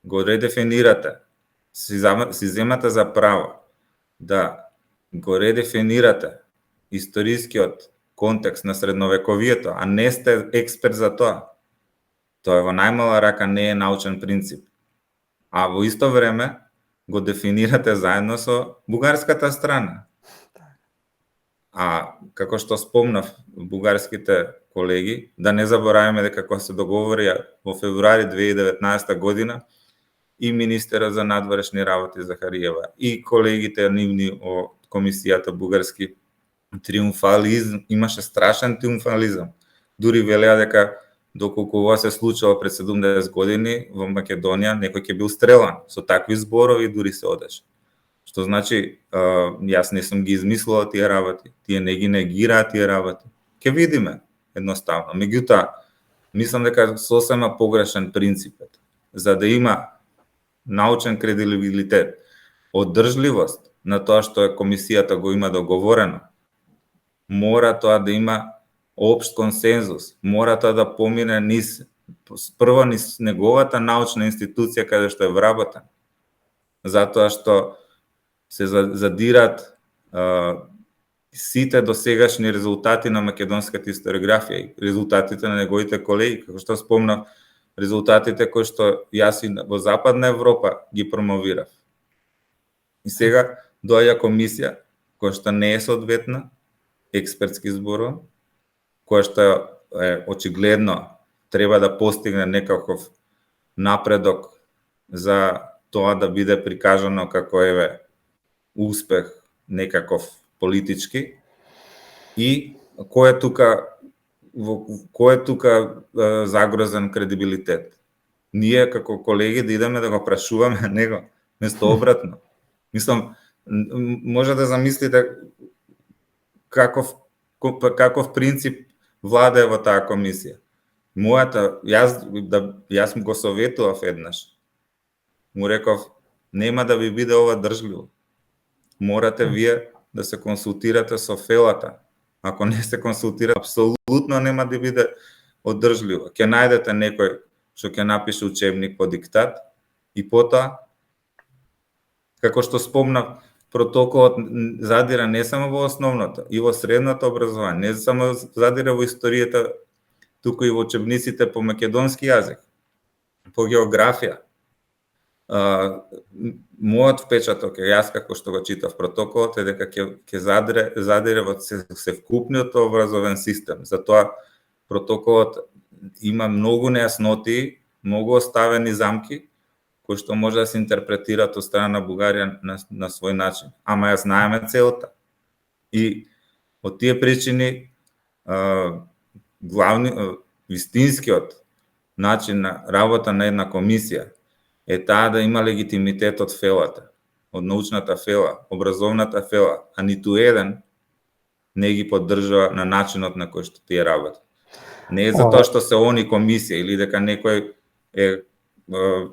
го редефинирате, си земате за право да го редефинирате историскиот контекст на средновековието, а не сте експерт за тоа. Тоа во најмала рака не е научен принцип. А во исто време го дефинирате заедно со бугарската страна. А како што спомнав бугарските колеги, да не забораваме дека кога се договорија во февруари 2019 година и министерот за надворешни работи Захариева и колегите нивни од комисијата бугарски триумфализм, имаше страшен триумфализам. Дури велеа дека доколку ова се случило пред 70 години во Македонија, некој ќе бил стрелан. Со такви зборови дури се одеше. Што значи, јас не сум ги измислила тие работи, тие не ги негираат тие работи. Ке видиме, едноставно. Меѓутоа, мислам дека сосема погрешен принципот. За да има научен кредибилитет, одржливост на тоа што е комисијата го има договорено, мора тоа да има општ консензус, мора тоа да помине прво низ неговата научна институција каде што е вработен. Затоа што се задират сите досегашни резултати на македонската историографија и резултатите на неговите колеги, како што спомнав, резултатите кои што јас и во Западна Европа ги промовирав. И сега доаѓа комисија која што не е соодветна, експертски зборува, која што е очигледно треба да постигне некаков напредок за тоа да биде прикажано како еве успех некаков политички и кој е тука загрозен кредибилитет. Ние како колеги да идеме да го прашуваме него, место обратно. Мислам, може да замислите каков принцип владае во таа комисија. Јас го советував еднаш. Му реков, нема да ви биде ова држливо. Морате вие да се консултирате со фелата. Ако не се консултира, апсолутно нема да биде одржливо. Ќе најдете некој што ќе напише учебник по диктат и потоа, како што спомнав, протоколот задира не само во основното, и во средното образование, не само задира во историјата, туку и во учебниците по македонски јазик, по географија. Мојот впечаток е, јас како што го читав протоколот, е дека ќе задире во севкупниот образовен систем. Затоа протоколот има многу нејасноти, многу оставени замки, кои што може да се интерпретираат од страна на Бугарија на свој начин. Ама ја знаеме целта. И од тие причини вистинскиот начин на работа на една комисија е таа да има легитимитет од фелата, од научната фела, образовната фела, а ниту еден не ги поддржува на начинот на кој што тие работат. Не е затоа што се они комисија или дека некој е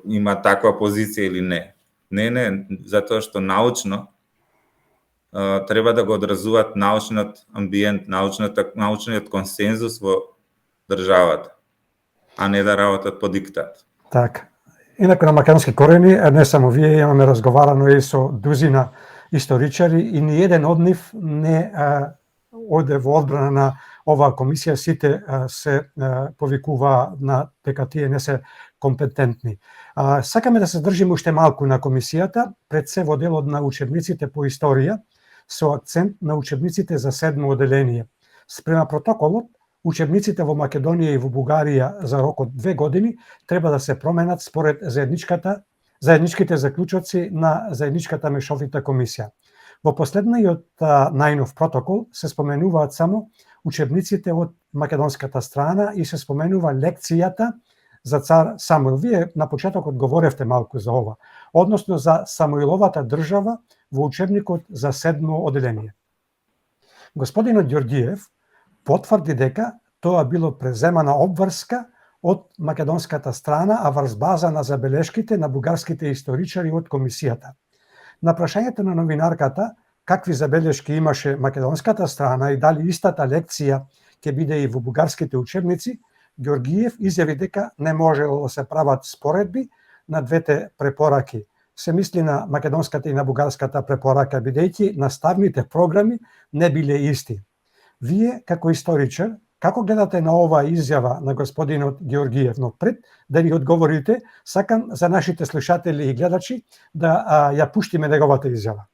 има таква позиција или не. Не, затоа што научно треба да го одразуваат научниот амбиент, научниот консензус во државата, а не да работат по диктат. Така. Инаку на македонски корени, не само вие, имаме разговарано и со дузина историчари и ни еден од нив не оде во одбрана на оваа комисија, сите се повикува на дека тие не се компетентни. Сакаме да се држиме уште малку на комисијата, пред се во делот на учебниците по историја, со акцент на учебниците за 7 оделение. Спрема протоколот, учебниците во Македонија и во Бугарија за рок од 2 години треба да се променат според заедничките заклучоци на заедничката мешовита комисија. Во последниот најнов протокол се споменуваат само учебниците од македонската страна и се споменува лекцијата за цар Самуил. Вие на почетокот говоревте малку за ова, односно за Самуиловата држава во учебникот за 7 оделение. Господинот Ѓорѓиев потврди дека тоа било преземана обврска од македонската страна, а врз база на забелешките на бугарските историчари од комисијата. На прашањето на новинарката какви забелешки имаше македонската страна и дали истата лекција ќе биде и во бугарските учебници, Ѓорѓиев изјави дека не можело да се прават споредби на двете препораки. Се мисли на македонската и на бугарската препорака, бидејќи наставните програми не биле исти. Вие, како историчар, како гледате на оваа изјава на господинот Ѓорѓиев? Но пред да ни одговорите, сакам за нашите слушатели и гледачи да ја пуштиме неговата изјава.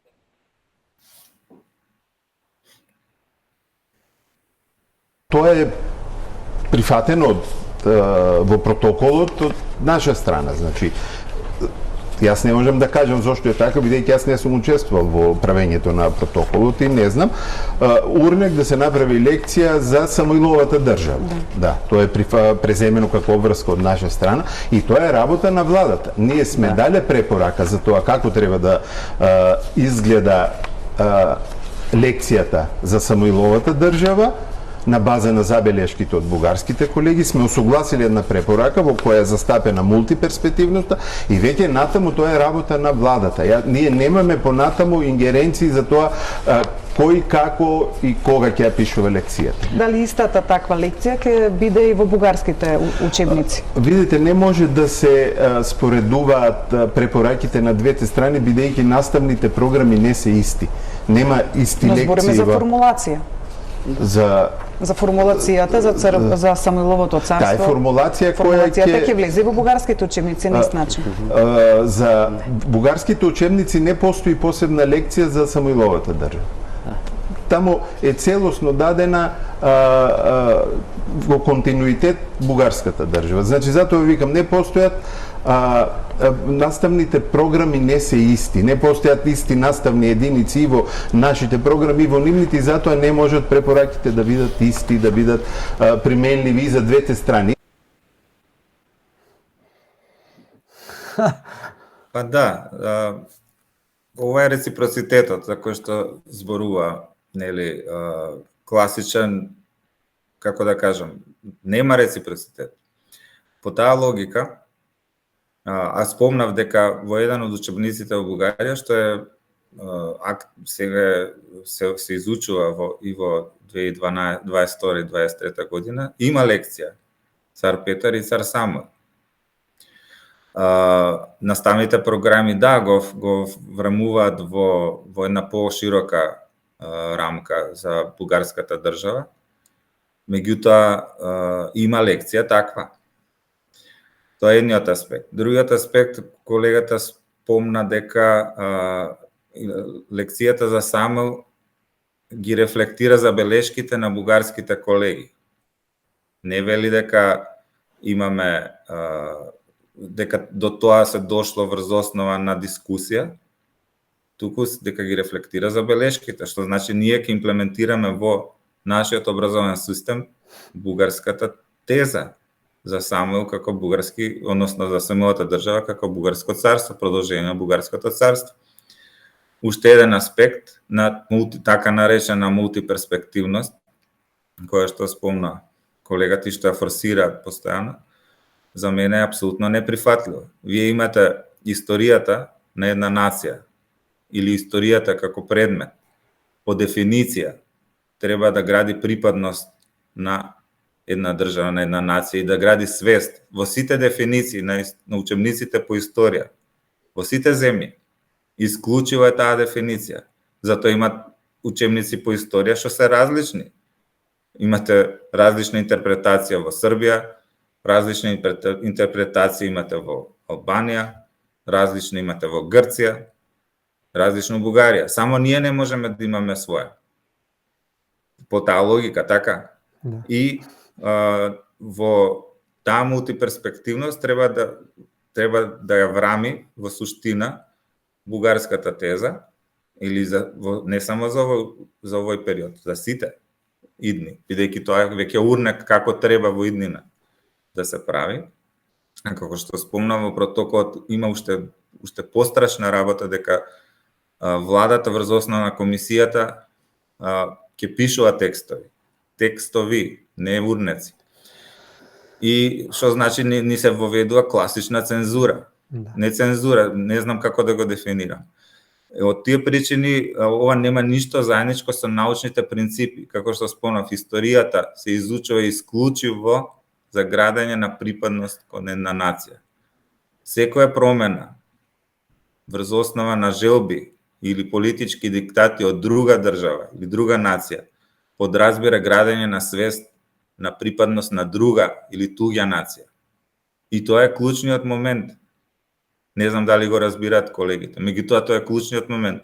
Тоа е прифатено во протоколот од наша страна. Значи, јас не можам да кажам зошто е така, бидејќи јас не сум учествувал во правењето на протоколот и не знам. Урнек да се направи лекција за Самуиловата држава. Да, тоа е преземено како обврска од наша страна и тоа е работа на владата. Ние сме дале препорака за тоа како треба да изгледа лекцијата за Самуиловата држава. На база на забелешките од бугарските колеги сме усогласили една препорака во која е застапена мултиперспективноста и веќе натаму тоа е работа на владата. Ние немаме понатаму ингеренции за тоа кој, како и кога ќе ја пишува лекцијата. Дали истата таква лекција ќе биде и во бугарските учебници? Видите, не може да се споредуваат препораките на двете страни, бидејќи наставните програми не се исти. Нема исти лекции. Но збориме за формулација. За формулацијата за Самуиловото царство. Таа е формулација која ќе влезе во бугарските учебници на ист начин. За бугарските учебници не постои посебна лекција за Самуиловата држава. Таму е целосно дадена во континуитет бугарската држава. Значи затоа викам не постојат наставните програми не се исти, не постојат исти наставни единици и во нашите програми и во нивните, и затоа не можат препораките да бидат исти, да бидат применливи за двете страни. Па да, ова е реципроцитетот за кој што зборува, нели, класичен, како да кажам, нема реципроцитет. По таа логика, аз спомнав дека во еден од учебниците во Бугарија, што е сега се изучува и во 2022-2023 година, има лекција Цар Петар и Цар Самуил. Наставните програми го врамуваат во една поширока рамка за бугарската држава, меѓутоа има лекција таква. Тоа е едниот аспект. Другиот аспект, колегата спомна дека лекцијата за Самуил ги рефлектира забелешките на бугарските колеги. Не вели дека имаме дека до тоа се дошло врз основа на дискусија, туку дека ги рефлектира забелешките, што значи ние ќе имплементираме во нашиот образовен систем бугарската теза за Самуил како бугарски, односно за Самуиловата држава како бугарско царство, продолжение на бугарското царство. Уште еден аспект на така наречена мултиперспективност, која што спомна колегата и што ја форсира постојано, за мене е апсолутно неприфатливо. Вие имате историјата на една нација или историјата како предмет. По дефиниција треба да гради припадност на една држава, на една нација и да гради свест во сите дефиниции на учебниците по историја, во сите земји. Исклучиво е таа дефиниција. Затоа имат учебници по историја што се различни. Имате различна интерпретација во Србија, различни интерпретации имате во Албанија, различни имате во Грција, различно во Бугарија. Само ние не можеме да имаме своја. По таа логика, така? Да. И во таа мултиперспективност треба да ја врами во суштина бугарската теза, или не само за овој период, за сите идни, бидејќи тоа веќе урне како треба во иднина да се прави. А како што спомнав во протоколот, има уште пострашна работа дека владата врз основа на комисијата ќе пишува текстови, не урнеци. И што значи ни се воведува класична цензура. Да. Не цензура, не знам како да го дефинирам. Од тие причини ова нема ништо заедничко со научните принципи. Како што спомнав, историјата се изучува исклучиво за градење на припадност кон една нација. Секоја промена врз основа на желби или политички диктати од друга држава или друга нација подразбира градење на свест на припадност на друга или туѓа нација. И тоа е клучниот момент. Не знам дали го разбираат колегите, меѓутоа тоа е клучниот момент.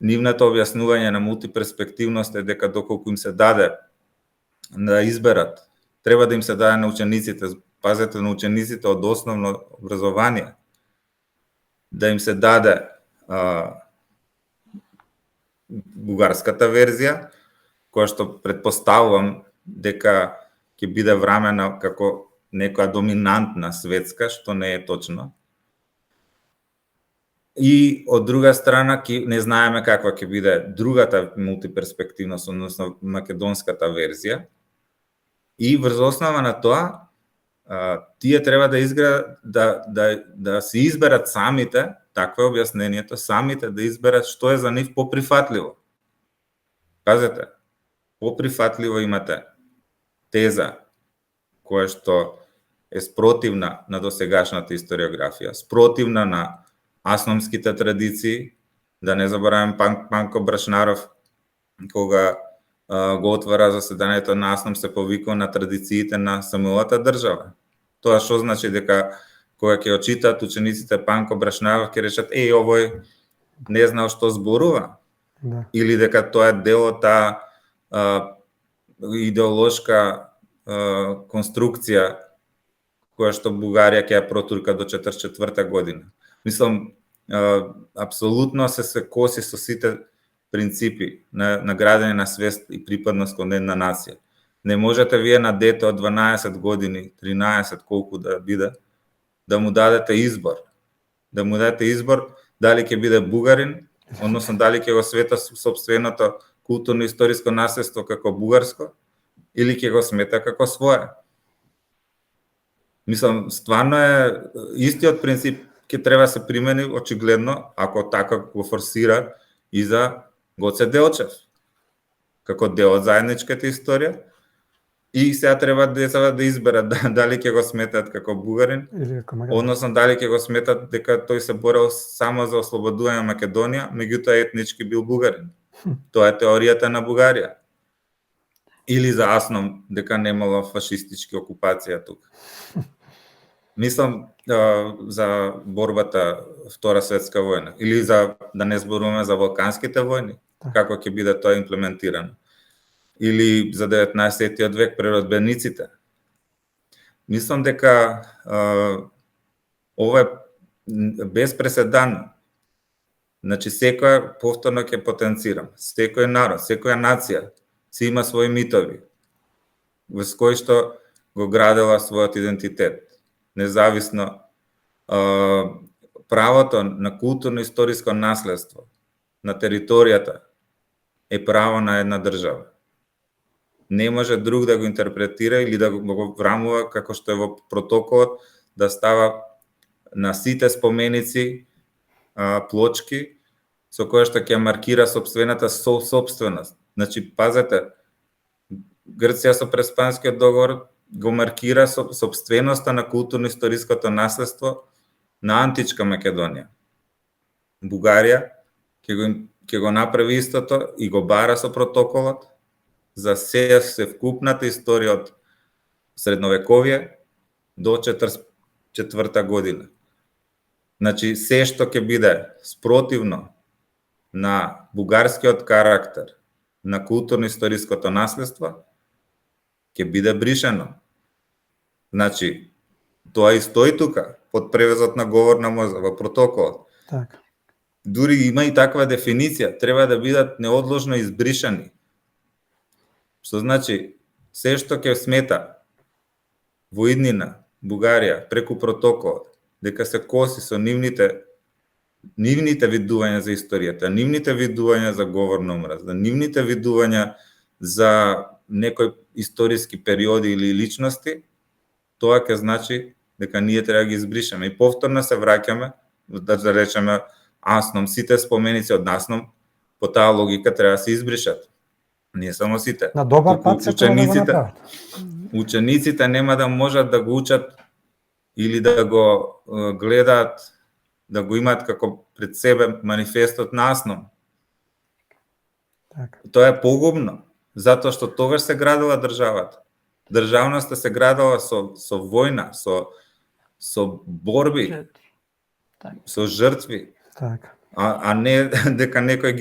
Нивното објаснување на мултиперспективност е дека доколку им се даде да изберат, треба да им се даде на учениците, пазете, на учениците од основно образование, да им се даде бугарската верзија, која што предпоставувам дека ќе биде врамена како некоја доминантна светска, што не е точно. И од друга страна не знаеме каква ќе биде другата мултиперспективност, односно македонската верзија. И врз основа на тоа, тие треба да се изберат самите, такво е објаснението, самите да изберат што е за нив поприфатливо. Казете, поприфатливо имате теза која што е спротивна на досегашната историографија, спротивна на асномските традиции, да не заборавам Панко Брашнаров, кога го отвара заседанието на Асном, се повикува на традициите на самоата држава. Тоа што значи дека кога ќе очитат учениците Панко Брашнаров, ќе речат, овој не знал што зборува. Да. Или дека тоа е дел од таа идеолошка конструкција која што Бугарија ќе ја протурка до 44 година. Мислам, апсолутно се коси со сите принципи на градење на свест и припадност кон една нација. Не можете вие на дете од 12 години, 13, колку да биде, да му дадете избор. Да му дадете избор дали ќе биде бугарин, односно дали ќе го света сопственото културно-историско наследство како бугарско, или ќе го смета како свое. Мислам, стварно е истиот принцип ќе треба се примени очигледно, ако така го форсира и за Гоце Делчев, како дел од заедничката историја. И сега треба децата да изберат дали ќе го сметат како бугарин, односно дали ќе го сметат дека тој се борел само за ослободување на Македонија, меѓутоа етнички бил бугарин. Тоа е теоријата на Бугарија. Или за Асном, дека немало фашистички окупација тука. Мислам за борбата Втора светска војна, или за да не зборуваме за Балканските војни, како ќе биде тоа имплементирано. Или за 19-тиот век преродбениците. Мислам дека ова е без преседан. Значи, повторно ќе потенцирам, секој народ, секоја нација си има своји митови, во кои што го градела својот идентитет. Независно, правото на културно-историско наследство на територијата е право на една држава. не може друг да го интерпретира или да го врамува како што е во протоколот, да става на сите споменици плочки со која што ќе маркира сопствената собственост. Значи, пазете, Грција со Преспанскиот договор го маркира собственоста на културно-историското наследство на античка Македонија. Бугарија ќе го направи истото и го бара со протоколот за се вкупната историја од средновековие до 44 година. Значи, се што ќе биде спротивно на бугарскиот карактер, на културно-историското наследство, ќе биде бришено. Значи, тоа и стои тука, под превезот на говорна моза, во протоколот. Така. Дури има и таква дефиниција, треба да бидат неодложно избришани. Што значи, се што ќе смета во иднина Бугарија преку протоколот, дека се коси со нивните видувања за историјата, нивните видувања за говорна омраза, нивните видувања за некои историски периоди или личности, тоа ќе значи дека ние треба да ги избришеме. И повторно се враќаме, да речеме, Асном, сите споменици од Асном, по таа логика треба да се избришат. Не само сите. На добар пат се треба да го направат. Учениците нема да можат да го учат или да го гледаат, да го имаат како пред себе манифестот на Асном. Така. Тоа е погубно, затоа што тогаш се градила државата. Државноста се градила со војна, со борби, со жртви, Така. а не дека некој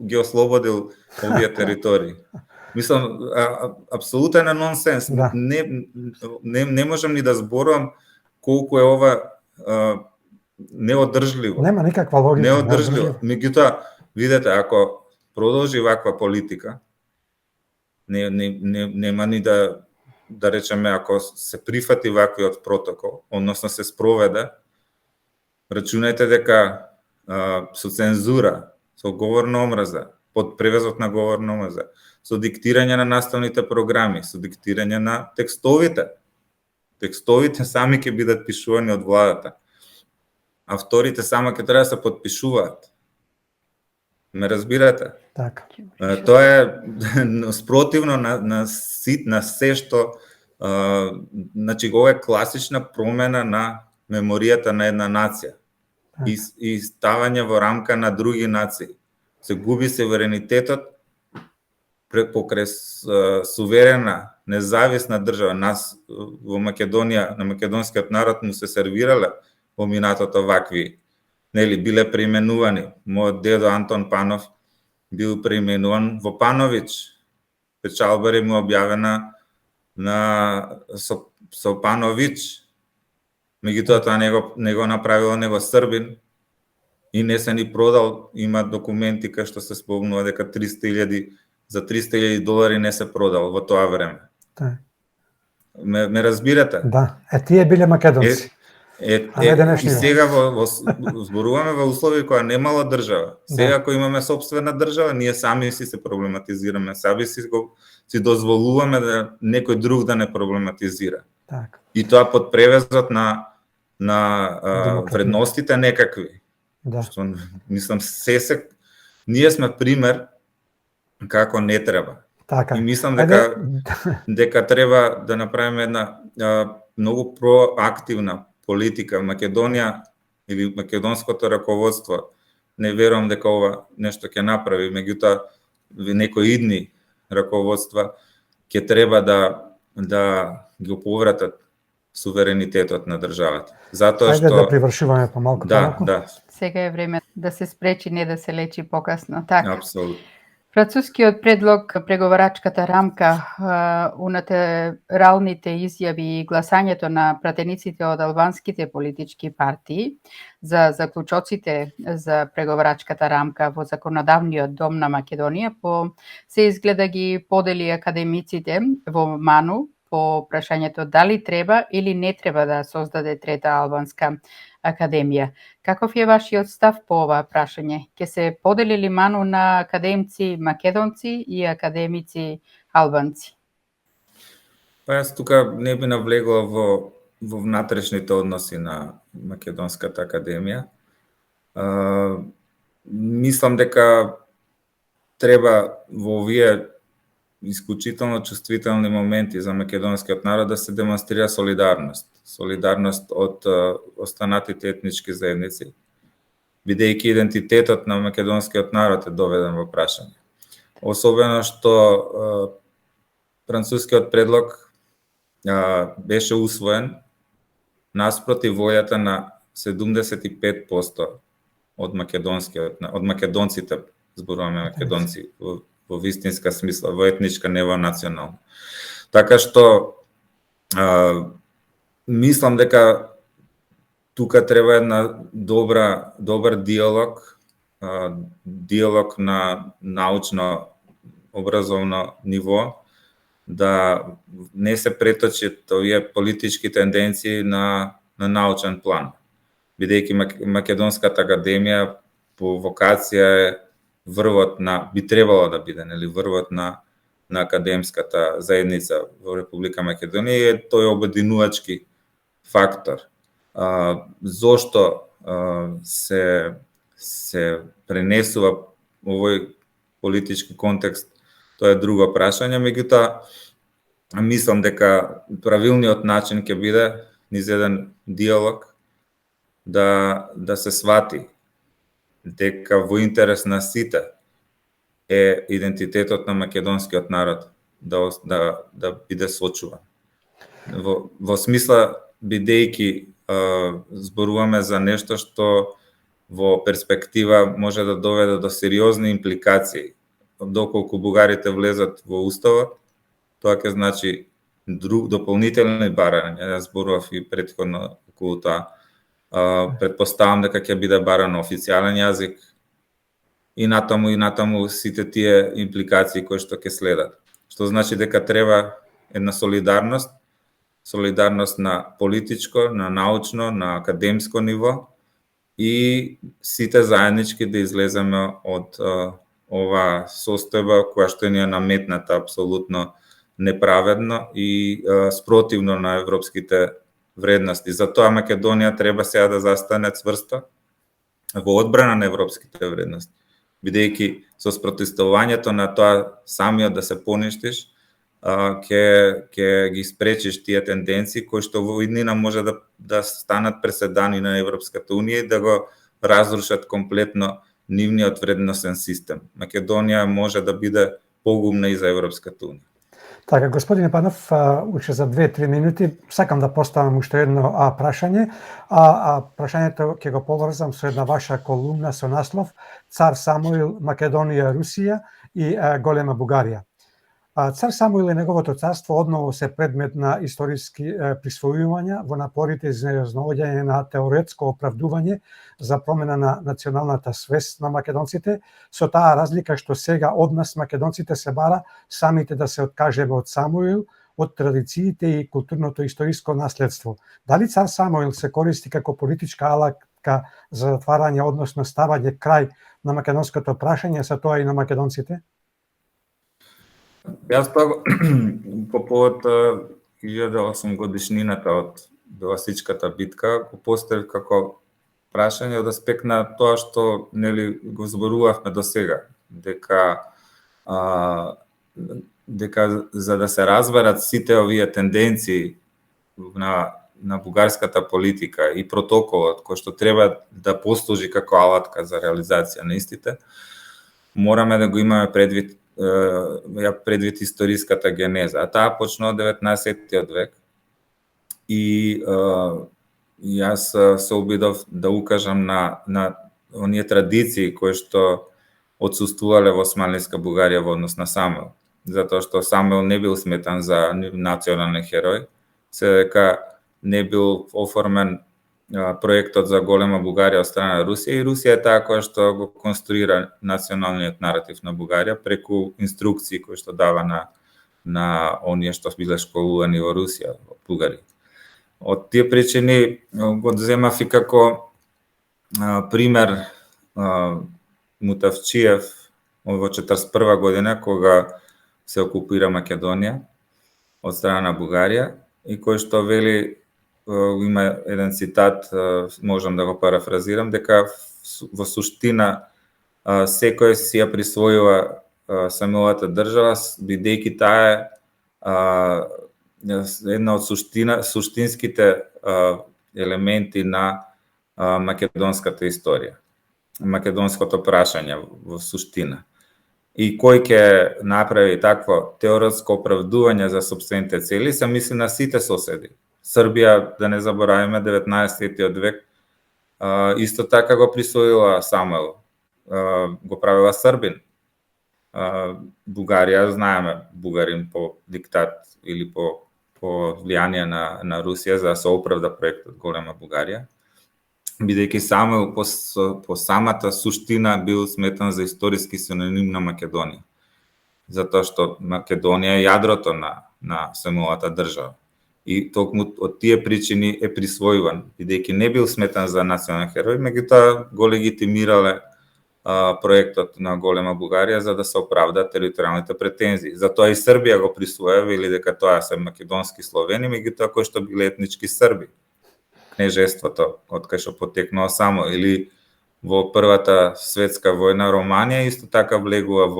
ги ослободил овие територии. Мислам, апсолутен нонсенс. Да. Не можам ни да зборувам колку е ова неодржливо. Нема никаква логика. Неодржливо. Меѓутоа, видете, ако продолжи ваква политика, нема ни да речеме, ако се прифати ваквиот протокол, односно се спроведе, рачунајте дека со цензура, со говорна омраза, под превезот на говорна омраза, со диктирање на наставните програми, со диктирање на текстовите. Текстовите сами ќе бидат пишувани од владата. А вторите само ќе треба да се подпишуваат. Ме разбирате? Така. Тоа е спротивно на се што значи ова е класична промена на меморијата на една нација и ставање во рамка на други нации. Се губи суверенитетот покрај суверена, независна држава. Нас во Македонија, на македонскиот народ му се сервирале во минатото вакви, биле преименувани. Мојот дедо Антон Панов бил преименуван во Панович. Печалбари му објавена со Панович. Меѓутоа тоа не го направило него Србин и не се ни продал. Има документи кај што се спомнува дека за $300,000 не се продал во тоа време. Да. Ме разбирате? Да. Тие биле македонци. И сега зборуваме во услови која немало држава. Сега кој имаме собствена држава, ние сами си се проблематизираме, сами си дозволуваме да некој друг да не проблематизира. Так. И тоа под превезот на вредностите некакви. Да. Што, мислам, ние сме пример како не треба. Така. И мислам дека треба да направиме една многу проактивна политика. Македонија или македонското раководство, не верувам дека ова нешто ќе направи, меѓутоа некои идни раководства ќе треба да го повратат суверенитетот на државата. Затоа што да привршуваме помалку. Да. Сега е време да се спречи, не да се лечи покасно. Така. Апсолутно. Францускиот предлог, преговарачката рамка, унатералните изјави и гласањето на пратениците од албанските политички партии за заклучоците за преговарачката рамка во законодавниот дом на Македонија се изгледа ги подели академиците во Ману по прашањето дали треба или не треба да создаде трета албанска академија. Каков е вашиот став по ова прашање? Ќе се подели ли Ману на академци македонци и академици албанци? Па јас тука не би навлегла во внатрешните односи на Македонската академија. Мислам дека треба во овие исклучително чувствителни моменти за македонскиот народ да се демонстрира солидарност. Солидарност од останатите етнички заедници, бидејќи идентитетот на македонскиот народ е доведен во прашање. Особено што францускиот предлог беше усвоен наспроти војата на 75% од македонците, зборуваме македонци во вистинска смисла, во етничка, не во национална. Така што мислам дека тука треба една добар диалог, диалог на научно образовно ниво, да не се преточат овие политички тенденции на научен план. Бидејќи Македонската академија по вокација е врвот би требало да биде, нели, врвот на академската заедница во Република Македонија и тој обединувачки фактор. Зошто се пренесува овој политички контекст, тоа е друго прашање, меѓутоа мислам дека правилниот начин ќе биде низ еден диалог да се свати дека во интерес на сите е идентитетот на македонскиот народ да биде сочуван. Во смисла, бидејќи зборуваме за нешто што во перспектива може да доведе до сериозни импликации. Доколку бугарите влезат во уставот, тоа ќе значи дополнителни барања, зборував и претходно околу тоа. Предпоставам дека ќе биде баран официјален јазик и натаму сите тие импликации кои што ќе следат. Што значи дека треба една солидарност на политичко, на научно, на академско ниво и сите заеднички да излеземе од ова состојба која што ни е наметната апсолутно неправедно и спротивно на европските вредности. Затоа Македонија треба сега да застане цврсто во одбрана на европските вредности, бидејќи со спротивувањето на тоа самиот да се поништиш, ќе ги спречиш тие тенденции кои што во иднина може да станат преседани на Европската унија и да го разрушат комплетно нивниот вредносен систем. Македонија може да биде погубна и за Европската унија. Така, господине Панов, уште за 2-3 минути сакам да поставам уште едно прашање, прашањето ќе го поврзам со една ваша колумна со наслов Цар Самуил, Македонија, Русија и голема Бугарија. Цар Самуил и неговото царство одново се предмет на историски присвојувања во напорите за изнаоѓање на теоретско оправдување за промена на националната свест на македонците, со таа разлика што сега од нас македонците се бара самите да се откажеме од Самуил, од традициите и културното историско наследство. Дали цар Самуил се користи како политичка алатка за затварање, односно ставање крај на македонското прашање, со тоа и на македонците? Јас тоа по повод 1008 годишнината од Беласичката битка го поставив како прашање од аспект на тоа што нели го зборувавме до сега, дека за да се разберат сите овие тенденции на бугарската политика и протоколот кој што треба да послужи како алатка за реализација на истите, мораме да го имаме предвид историската генеза. А таа почна од 19 век и јас се обидов да укажам на оние традиции кои што отсуствувале во Османлиска Бугарија во однос на Самуил. Затоа што Самуил не бил сметан за национален херој, се дека не бил оформен проектот за голема Бугарија од страна на Русија и Русија е таа која што го конструира националниот наратив на Бугарија преку инструкции кои што дава на оние што биле школувани во Русија, во Бугарија. Од тие причини го земав и како пример Мутавчиев во 1941 година кога се окупира Македонија. од страна на Бугарија и кој што вели, има еден цитат, можам да го парафразирам, дека во суштина секој си ја присвојува самилата држава, бидејќи таа е една од суштинските елементи на македонската историја, македонското прашање во суштина. И кој ќе направи такво теоретско оправдување за сопствените цели, се мисли на сите соседи. Србија, да не забораваме, 19 век, исто така го присвоила Самуил, го правила србин. Бугарија, знаеме, бугарин по диктат или по влијание на Русија за да се оправда проектот Голема Бугарија, бидејќи Самуил по самата суштина бил сметан за историски синоним на Македонија. Затоа што Македонија е јадрото на самата држава. И токму од тие причини е присвојуван, бидејќи не бил сметан за национален херој, меѓутоа го легитимирале проектот на Голема Бугарија за да се оправдаат територијалните претензии. Затоа и Србија го присвоја, вели дека тоа се македонски словени, меѓутоа кои што биле етнички срби. Кнежеството, од кај што потекнува само, или во Првата светска војна Романија исто така влегува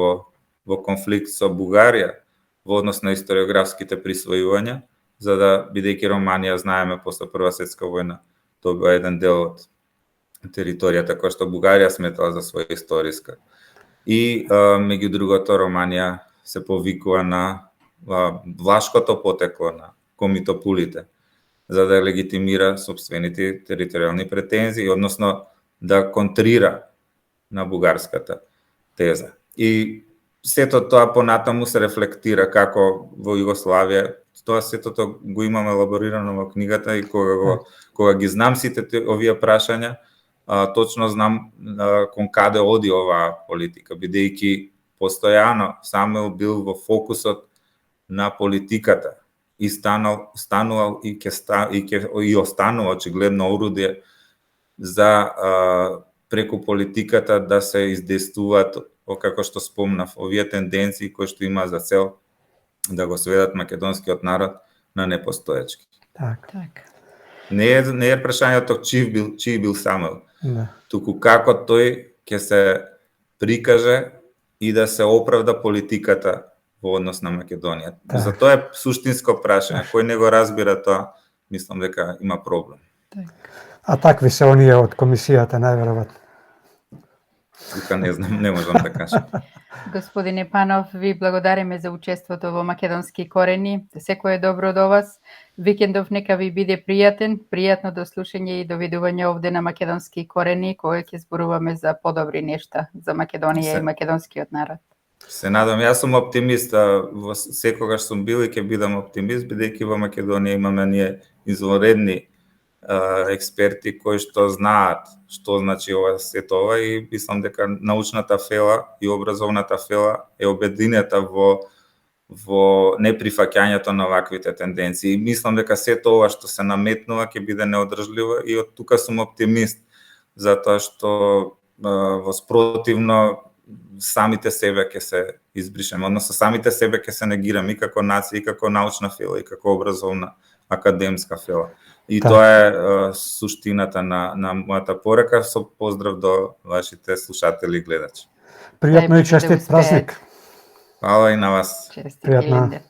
во конфликт со Бугарија во однос на историографските присвојувања, за да, бидејќи Романија, знаеме, после Прва светска војна, добива еден дел од територијата која што Бугарија сметала за своја историска. И меѓу другото Романија се повикува на влашкото потекло на комитопулите, за да легитимира сопствените територијални претензии, односно да контрира на бугарската теза. И сето тоа понатаму се рефлектира како во Југославија. Тоа сето го имаме елаборирано во книгата и кога ги знам сите овие прашања, точно знам кон каде оди оваа политика, бидејќи постојано Самуил бил во фокусот на политиката и станувал и останува очигледно орудие за преку политиката да се издействуваат, како што спомнав, овие тенденции кои што има за цел да го сведат македонскиот народ на непостоечки. Так. Не е прашањето чиј бил Самуил, Да. туку како тој ќе се прикаже и да се оправда политиката во однос на Македонија. Так. За тоа е суштинско прашање. Кој не го разбира тоа, мислам дека има проблем. А такви се оние од комисијата, најверојатно. Тука не знам, не можам да кажам. Господине Панов, ви благодариме за учеството во Македонски корени. Секое добро до вас. Викендов нека ви биде пријатен, пријатно до слушање и довидување овде на Македонски корени, кој ќе зборуваме за подобри нешта за Македонија и македонскиот народ. Се надам, јас сум оптимист, секогаш сум бил и ќе бидам оптимист, бидејќи во Македонија имаме ние извонредни експерти кои што знаат што значи ова сето ова и мислам дека научната фела и образовната фела е обединета во неприфаќањето на ваквите тенденции. Мислам дека сето ова што се наметнува ќе биде неодржливо и од тука сум оптимист, затоа што во спротивно самите себе ќе се избришеме, односно самите себе ќе се негираме и како нација, и како научна фела, и како образовна академска фела. И тоа е суштината на мојата порака. Со поздрав до вашите слушатели и гледачи. Пријатно и честит празник. Фала и на вас. Честит Пријатно. Илинден.